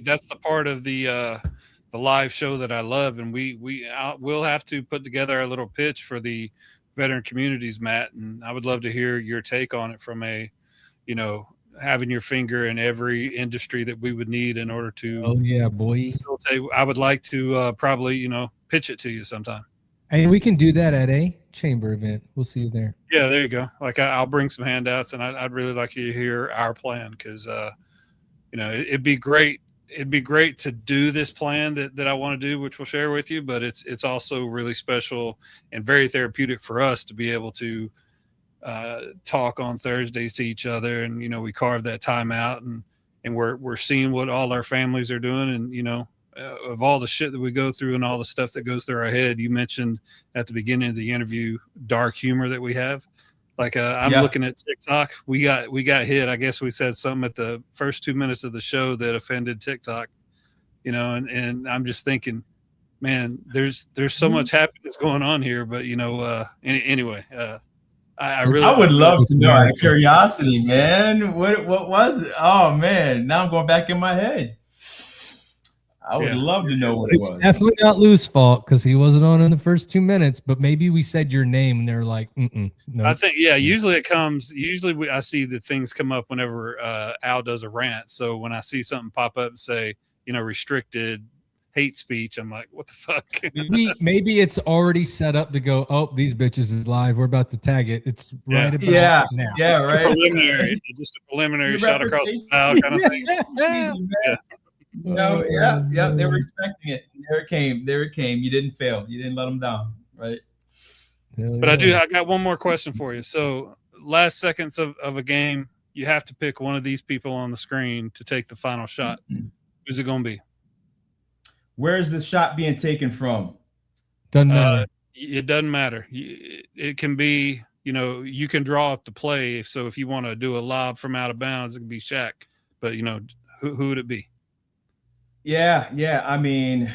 That's the part of the live show that I love, and we'll have to put together a little pitch for the veteran communities, Matt. And I would love to hear your take on it from having your finger in every industry that we would need in order to. Oh yeah, boy. I would like to probably pitch it to you sometime. And we can do that at a chamber event. We'll see you there. Yeah, there you go. I'll bring some handouts, and I'd really like you to hear our plan because it'd be great. It'd be great to do this plan that I want to do, which we'll share with you. But it's also really special and very therapeutic for us to be able to talk on Thursdays to each other, and we carve that time out, and we're seeing what all our families are doing, and of all the shit that we go through and all the stuff that goes through our head. You mentioned at the beginning of the interview dark humor that we have. Like I'm looking at TikTok. We got hit. I guess we said something at the first 2 minutes of the show that offended TikTok. And I'm just thinking, man, there's so much happiness going on here. But anyway, I would love to know, out of curiosity, man. What was it? Oh man, now I'm going back in my head. I would love to know what it was. It's definitely not Lou's fault because he wasn't on in the first 2 minutes. But maybe we said your name and they're like, no. I think usually it comes. Usually I see the things come up whenever Al does a rant. So when I see something pop up and say, restricted hate speech, I'm like, what the fuck? maybe it's already set up to go, oh, these bitches is live. We're about to tag it. It's right about now. Yeah, right. Just a preliminary shot across the bow kind of thing. They were expecting it. There it came. You didn't fail. You didn't let them down, right? But I got one more question for you. So last seconds of a game, you have to pick one of these people on the screen to take the final shot. Who's it going to be? Where is the shot being taken from? Doesn't matter. It doesn't matter. It can be, you can draw up the play. So if you want to do a lob from out of bounds, it can be Shaq. But, who would it be? Yeah. I mean,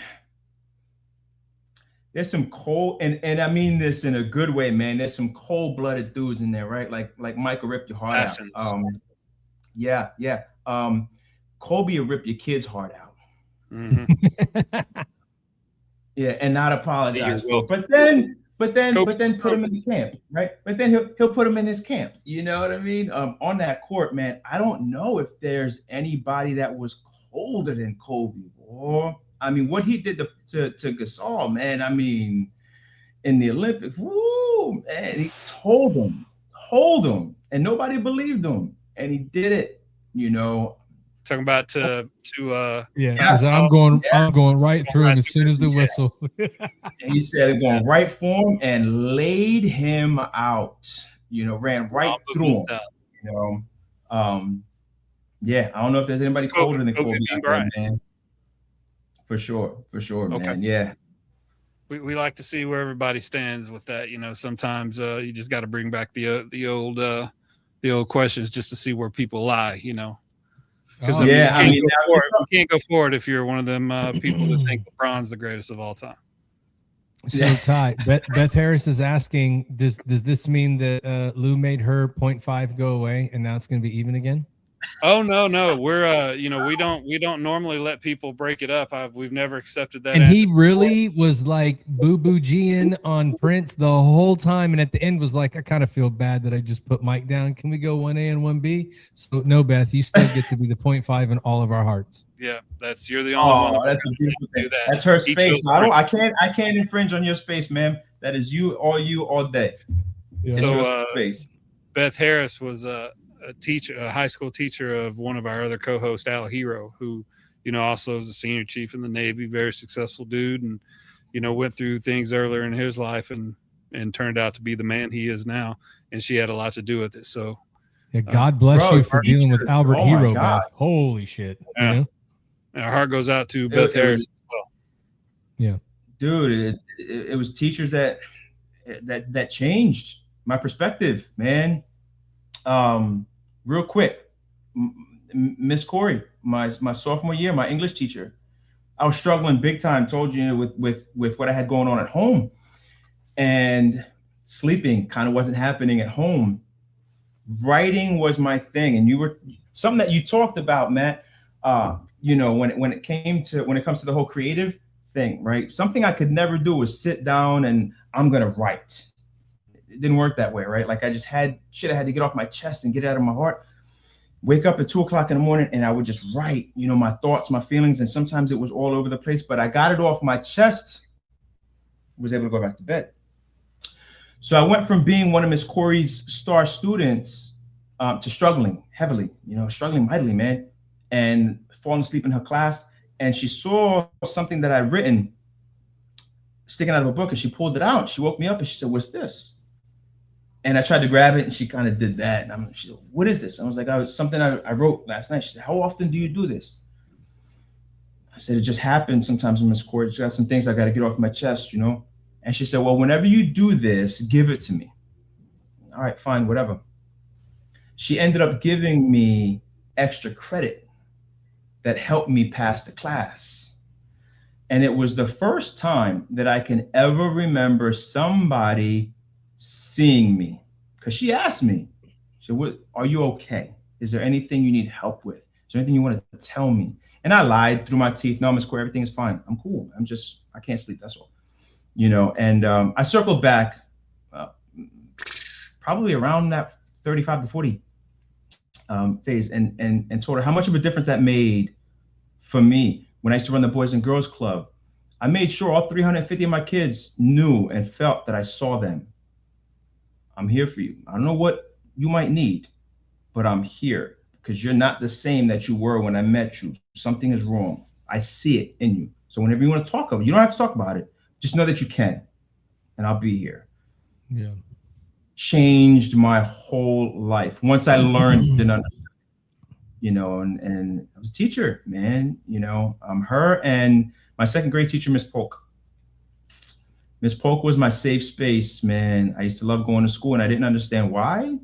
there's some cold, and I mean this in a good way, man. There's some cold-blooded dudes in there, right? Like Michael ripped your heart Assassins. out. Kobe will rip your kid's heart out. Mm-hmm. And not apologize for it. But then put him in the camp, right? But then he'll put him in his camp. You know what I mean? On that court, man, I don't know if there's anybody that was colder than Kobe. Or I mean, what he did to Gasol, man. I mean, in the Olympics, woo, man, he told him, and nobody believed him, and he did it. Talking about I'm going right through him as soon as the whistle. And he said it going right for him and laid him out. Ran right through him. I don't know if there's anybody colder than Kobe, man. For sure, man. Yeah. We like to see where everybody stands with that. Sometimes you just got to bring back the old questions just to see where people lie. Because you can't go forward if you're one of them people that think LeBron's the greatest of all time. So Ty, Beth Harris is asking, does this mean that Lou made her 0.5 go away and now it's going to be even again? Oh no, we're we don't normally let people break it up. We've never accepted that. And he really was like boo G-ing on Prince the whole time, and at the end was like, I kind of feel bad that I just put Mike down. Can we go 1A and 1B? So no, Beth, you still get to be the 0.5 in all of our hearts. Yeah, you're the only one. That's a beautiful thing. That's her space. I can't infringe on your space, ma'am. That is you all day. Yeah. So Beth Harris was a high school teacher of one of our other co-hosts, Al Hero, who, also is a senior chief in the Navy, very successful dude, and, went through things earlier in his life and turned out to be the man he is now. And she had a lot to do with it. So God bless you for dealing with Albert Hero, Beth. Holy shit. Yeah. And our heart goes out to Beth Harris as well. Yeah. Dude, it was teachers that changed my perspective, man. Real quick, Miss Corey, my sophomore year, my English teacher, I was struggling big time. Told you with what I had going on at home, and sleeping kind of wasn't happening at home. Writing was my thing, and you were something that you talked about, Matt. When it comes to the whole creative thing, right? Something I could never do was sit down and I'm gonna write. It didn't work that way, right? Like I just had shit I had to get off my chest and get it out of my heart. Wake up at 2:00 in the morning and I would just write, my thoughts, my feelings, and sometimes it was all over the place, but I got it off my chest, was able to go back to bed. So I went from being one of Miss Corey's star students to struggling heavily, struggling mightily, man, and falling asleep in her class. And she saw something that I'd written sticking out of a book, and she pulled it out. She woke me up and she said, "What's this?" And I tried to grab it, and she kind of did that. And she said, "What is this?" I was like, something I wrote last night." She said, "How often do you do this?" I said, "It just happens sometimes, Miss Corey. Just got some things I got to get off my chest, And she said, "Well, whenever you do this, give it to me." All right, fine, whatever. She ended up giving me extra credit that helped me pass the class. And it was the first time that I can ever remember somebody seeing me. Because she asked me, she said, "What, are you okay? Is there anything you need help with? Is there anything you want to tell me?" And I lied through my teeth. "No, I'm square. Everything is fine. I'm cool. I can't sleep. That's all." And I circled back probably around that 35 to 40 phase and told her how much of a difference that made for me when I used to run the Boys and Girls Club. I made sure all 350 of my kids knew and felt that I saw them. I'm here for you. I don't know what you might need, but I'm here because you're not the same that you were when I met you. Something is wrong. I see it in you. So whenever you want to talk about it, you don't have to talk about it. Just know that you can, and I'll be here. Yeah. Changed my whole life once I learned and understood. And I was a teacher, man. Her and my second grade teacher, Miss Polk. Miss Polk was my safe space, man. I used to love going to school, and I didn't understand why.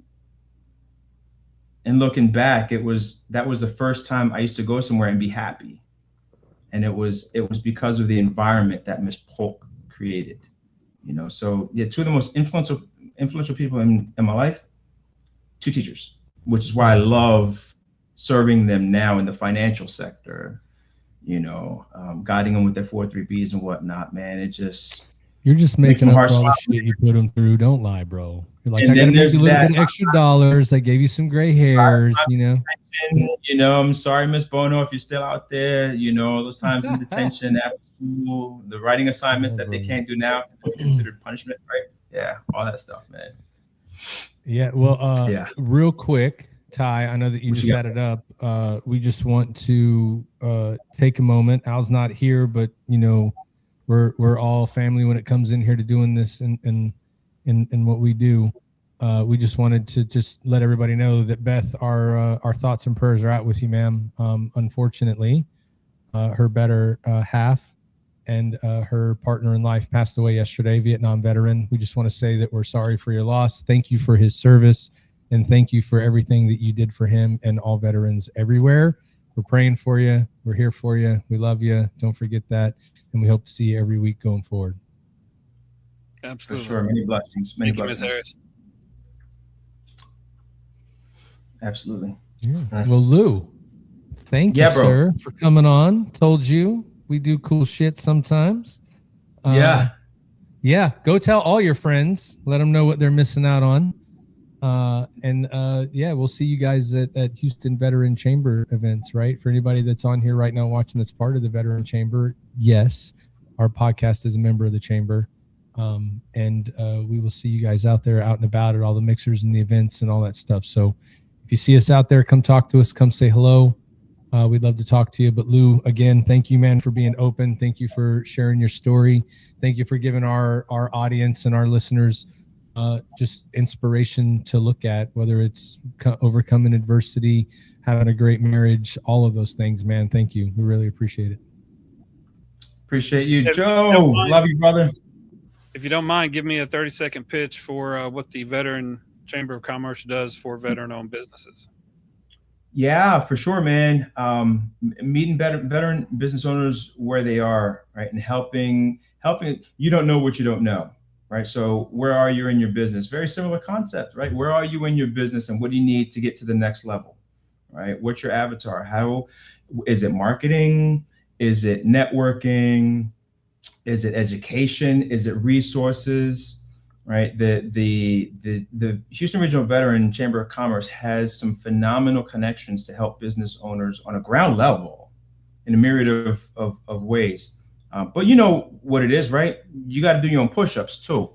And looking back, that was the first time I used to go somewhere and be happy. And it was because of the environment that Miss Polk created. So yeah, two of the most influential people in my life, two teachers, which is why I love serving them now in the financial sector, guiding them with their 403Bs and whatnot, man. You're just making up for all the shit you put them through. Don't lie, bro. You're like, I gotta make you a little bit extra dollars. I gave you some gray hairs, I'm sorry, Miss Bono, if you're still out there, those times in detention after school, the writing assignments that they can't do now, considered punishment, right? Yeah, all that stuff, man. Yeah, well, real quick, Ty, I know that you just had it up. We just want to take a moment. Al's not here, but we're all family when it comes in here to doing this and what we do. We just wanted to just let everybody know that Beth, our thoughts and prayers are out with you, ma'am. Unfortunately, her better half and her partner in life passed away yesterday, Vietnam veteran. We just want to say that we're sorry for your loss. Thank you for his service, and thank you for everything that you did for him and all veterans everywhere. We're praying for you. We're here for you. We love you. Don't forget that. And we hope to see you every week going forward. Absolutely. For sure. Many blessings. Many blessings. Ms. Harris. Absolutely. Yeah. Well, Lou, thank you, sir, for coming on. Told you we do cool shit sometimes. Yeah. Go tell all your friends. Let them know what they're missing out on. We'll see you guys at Houston Veteran Chamber events, right? For anybody that's on here right now watching that's part of the Veteran Chamber, yes, our podcast is a member of the Chamber. We will see you guys out there, out and about at all the mixers and the events and all that stuff. So if you see us out there, come talk to us, come say hello. We'd love to talk to you. But Lou, again, thank you, man, for being open. Thank you for sharing your story. Thank you for giving our audience and our listeners just inspiration to look at, whether it's overcoming adversity, having a great marriage, all of those things, man. Thank you. We really appreciate it. Appreciate you, Joe. Love you, brother. If you don't mind, give me a 30-second pitch for what the Veteran Chamber of Commerce does for veteran-owned businesses. Yeah, for sure, man. Meeting veteran business owners where they are, right, and helping. You don't know what you don't know. Right. So where are you in your business? Very similar concept, right? Where are you in your business and what do you need to get to the next level? Right. What's your avatar? How is it marketing? Is it networking? Is it education? Is it resources? Right. The Houston Regional Veteran Chamber of Commerce has some phenomenal connections to help business owners on a ground level in a myriad of ways. But you know what it is, right? You got to do your own push-ups too.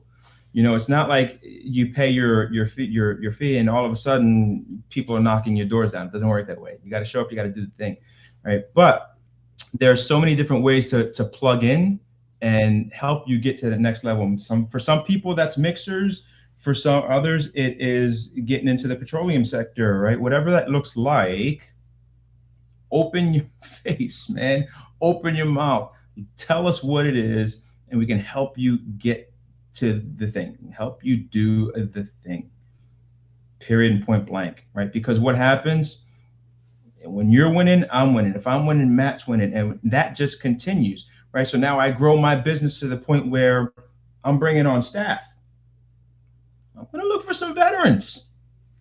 It's not like you pay your fee and all of a sudden people are knocking your doors down. It doesn't work that way. You got to show up. You got to do the thing, right? But there are so many different ways to plug in and help you get to the next level. For some people, that's mixers. For some others, it is getting into the petroleum sector, right? Whatever that looks like, open your face, man. Open your mouth. Tell us what it is, and we can help you get to the thing, help you do the thing. period and point blank, right? Because what happens when you're winning, I'm winning. If I'm winning, Matt's winning, and that just continues, right? So now I grow my business to the point where I'm bringing on staff. I'm going to look for some veterans,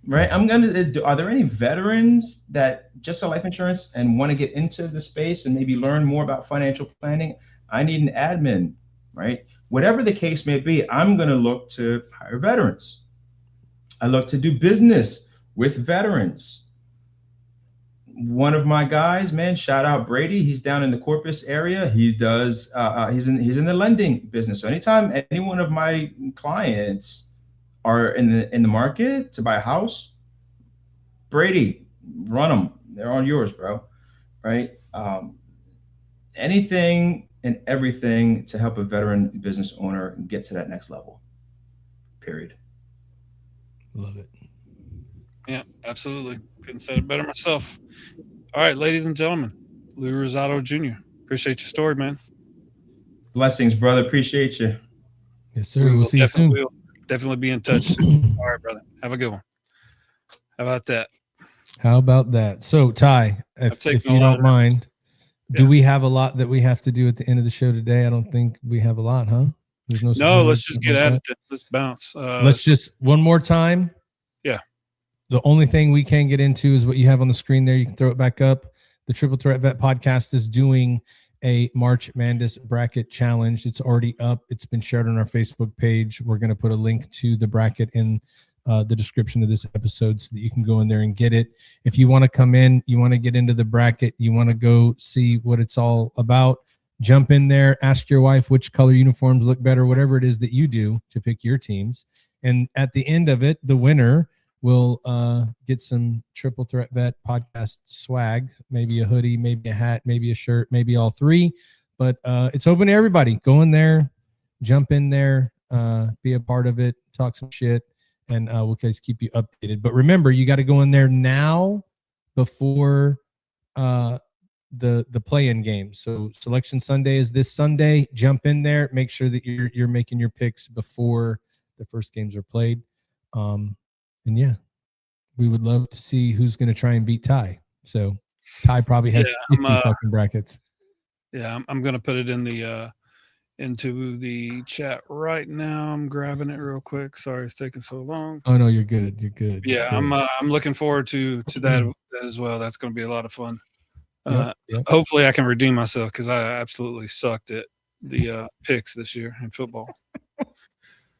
right? Are there any veterans that just sell life insurance and want to get into the space and maybe learn more about financial planning? I need an admin, right? Whatever the case may be, I'm going to look to hire veterans. I look to do business with veterans. One of my guys, man, shout out Brady. He's down in the Corpus area. He's in the lending business. So anytime any one of my clients are in the market to buy a house, Brady, run them. They're all yours, bro. Right? Anything and everything to help a veteran business owner get to that next level. Period. Love it. Yeah, absolutely. Couldn't say it better myself. All right, ladies and gentlemen, Lou Rosado Jr. Appreciate your story, man. Blessings, brother. Appreciate you. Yes, sir. We'll see you soon. We'll definitely be in touch. All right, brother. Have a good one. How about that? So, Ty, if you don't mind, do we have a lot that we have to do at the end of the show today? I don't think we have a lot, huh? There's no. Let's just get at it. Let's bounce. Let's just one more time. Yeah. The only thing we can get into is what you have on the screen there. You can throw it back up. The Triple Threat Vet Podcast is doing a March Madness bracket challenge. It's already up. It's been shared on our Facebook page. We're going to put a link to the bracket in the description of this episode so that you can go in there and get it. If you want to come in, you want to get into the bracket, you want to go see what it's all about, jump in there, ask your wife which color uniforms look better, whatever it is that you do to pick your teams. And at the end of it, the winner will get some Triple Threat Vet Podcast swag, maybe a hoodie, maybe a hat, maybe a shirt, maybe all three. But it's open to everybody. Go in there, jump in there, be a part of it, talk some shit, and we'll guys keep you updated. But remember, you got to go in there now before the play-in game. So Selection Sunday is this Sunday. Jump in there. Make sure that you're making your picks before the first games are played. And yeah, we would love to see who's going to try and beat Ty. So Ty probably has 50 fucking brackets. Yeah, I'm going to put it in the into the chat right now. I'm grabbing it real quick. Sorry, it's taking so long. Oh no, you're good. You're good. Yeah, I'm looking forward to that as well. That's going to be a lot of fun. Yep. Hopefully, I can redeem myself because I absolutely sucked at the picks this year in football.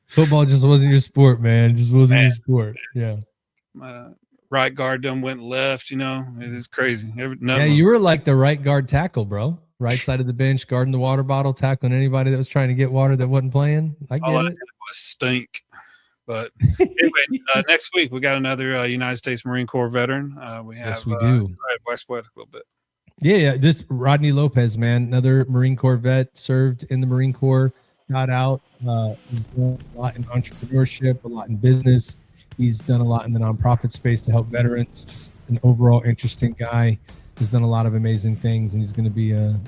Football just wasn't your sport, man. Just wasn't your sport. Yeah. Right guard done went left. It's crazy. You were like the right guard tackle, bro. Right side of the bench, guarding the water bottle, tackling anybody that was trying to get water that wasn't playing. I get it. Was stink. But anyway, next week we got another United States Marine Corps veteran. Yes, we do. West Poetic a little bit. Yeah. This Rodney Lopez, man, another Marine Corps vet, served in the Marine Corps, got out. He's done a lot in entrepreneurship, a lot in business. He's done a lot in the nonprofit space to help veterans. Just an overall interesting guy. He's done a lot of amazing things, and he's going to be a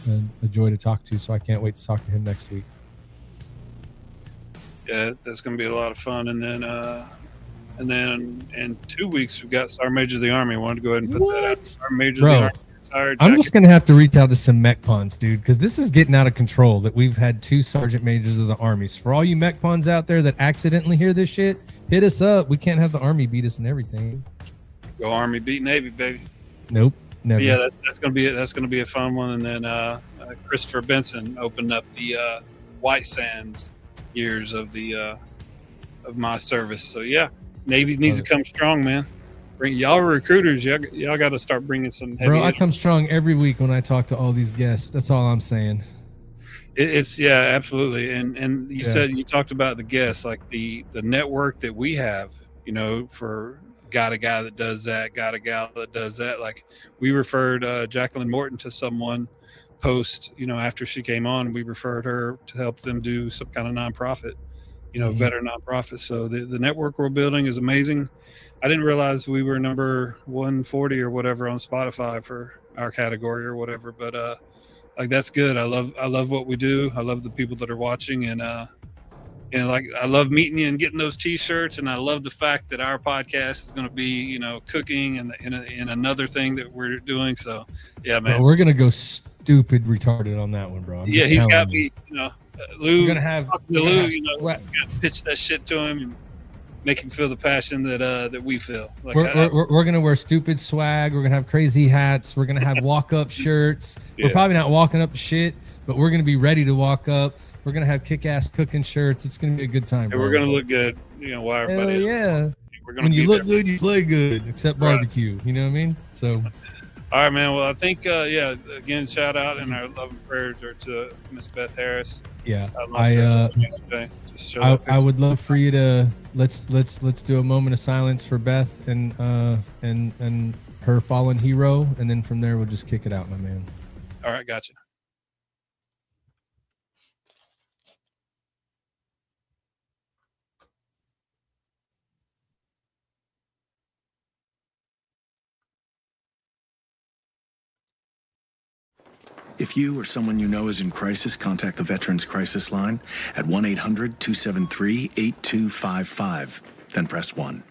joy to talk to. So I can't wait to talk to him next week. Yeah, that's going to be a lot of fun. And then in 2 weeks we've got Sergeant Major of the Army. I wanted to go ahead and put that out. Sergeant Major of the Army. I'm just going to have to reach out to some mech puns, dude, because this is getting out of control that we've had 2 Sergeant Majors of the Armies. For all you mech puns out there that accidentally hear this shit, hit us up. We can't have the Army beat us and everything. Go Army beat Navy, baby. Nope, never. Yeah, that's gonna be a fun one. And then Christopher Benson opened up the White Sands years of of my service. So yeah, Navy needs to come strong, man. Y'all recruiters, y'all got to start bringing some heavy. Bro, I come strong every week when I talk to all these guests. That's all I'm saying. It's absolutely. And you said, you talked about the guests, like the network that we have, for got a guy that does that, got a gal that does that. Like we referred Jacqueline Morton to someone post, after she came on, we referred her to help them do some kind of nonprofit, veteran nonprofit. So the network we're building is amazing. I didn't realize we were number 140 or whatever on Spotify for our category or whatever, but like that's good. I love what we do. I love the people that are watching, and And like, I love meeting you and getting those T-shirts, and I love the fact that our podcast is going to be, you know, cooking and in another thing that we're doing. So, yeah, man, bro, we're gonna go stupid retarded on that one, bro. Yeah, he's got me. You know, Lou. We're gonna have Lou. You know, gotta pitch that shit to him and make him feel the passion that we feel. Like we're gonna wear stupid swag. We're gonna have crazy hats. We're gonna have walk up shirts. Yeah. We're probably not walking up shit, but we're gonna be ready to walk up. We're gonna have kick-ass cooking shirts. It's gonna be a good time. And we're gonna look good. You know why everybody? Yeah. We're gonna when you look good, you play good. Except barbecue. You know what I mean? So. All right, man. Well, I think yeah. Again, shout out and our love and prayers are to Miss Beth Harris. Yeah, I would love for you to let's do a moment of silence for Beth and her fallen hero, and then from there we'll just kick it out, my man. All right, gotcha. If you or someone you know is in crisis, contact the Veterans Crisis Line at 1-800-273-8255. Then press 1.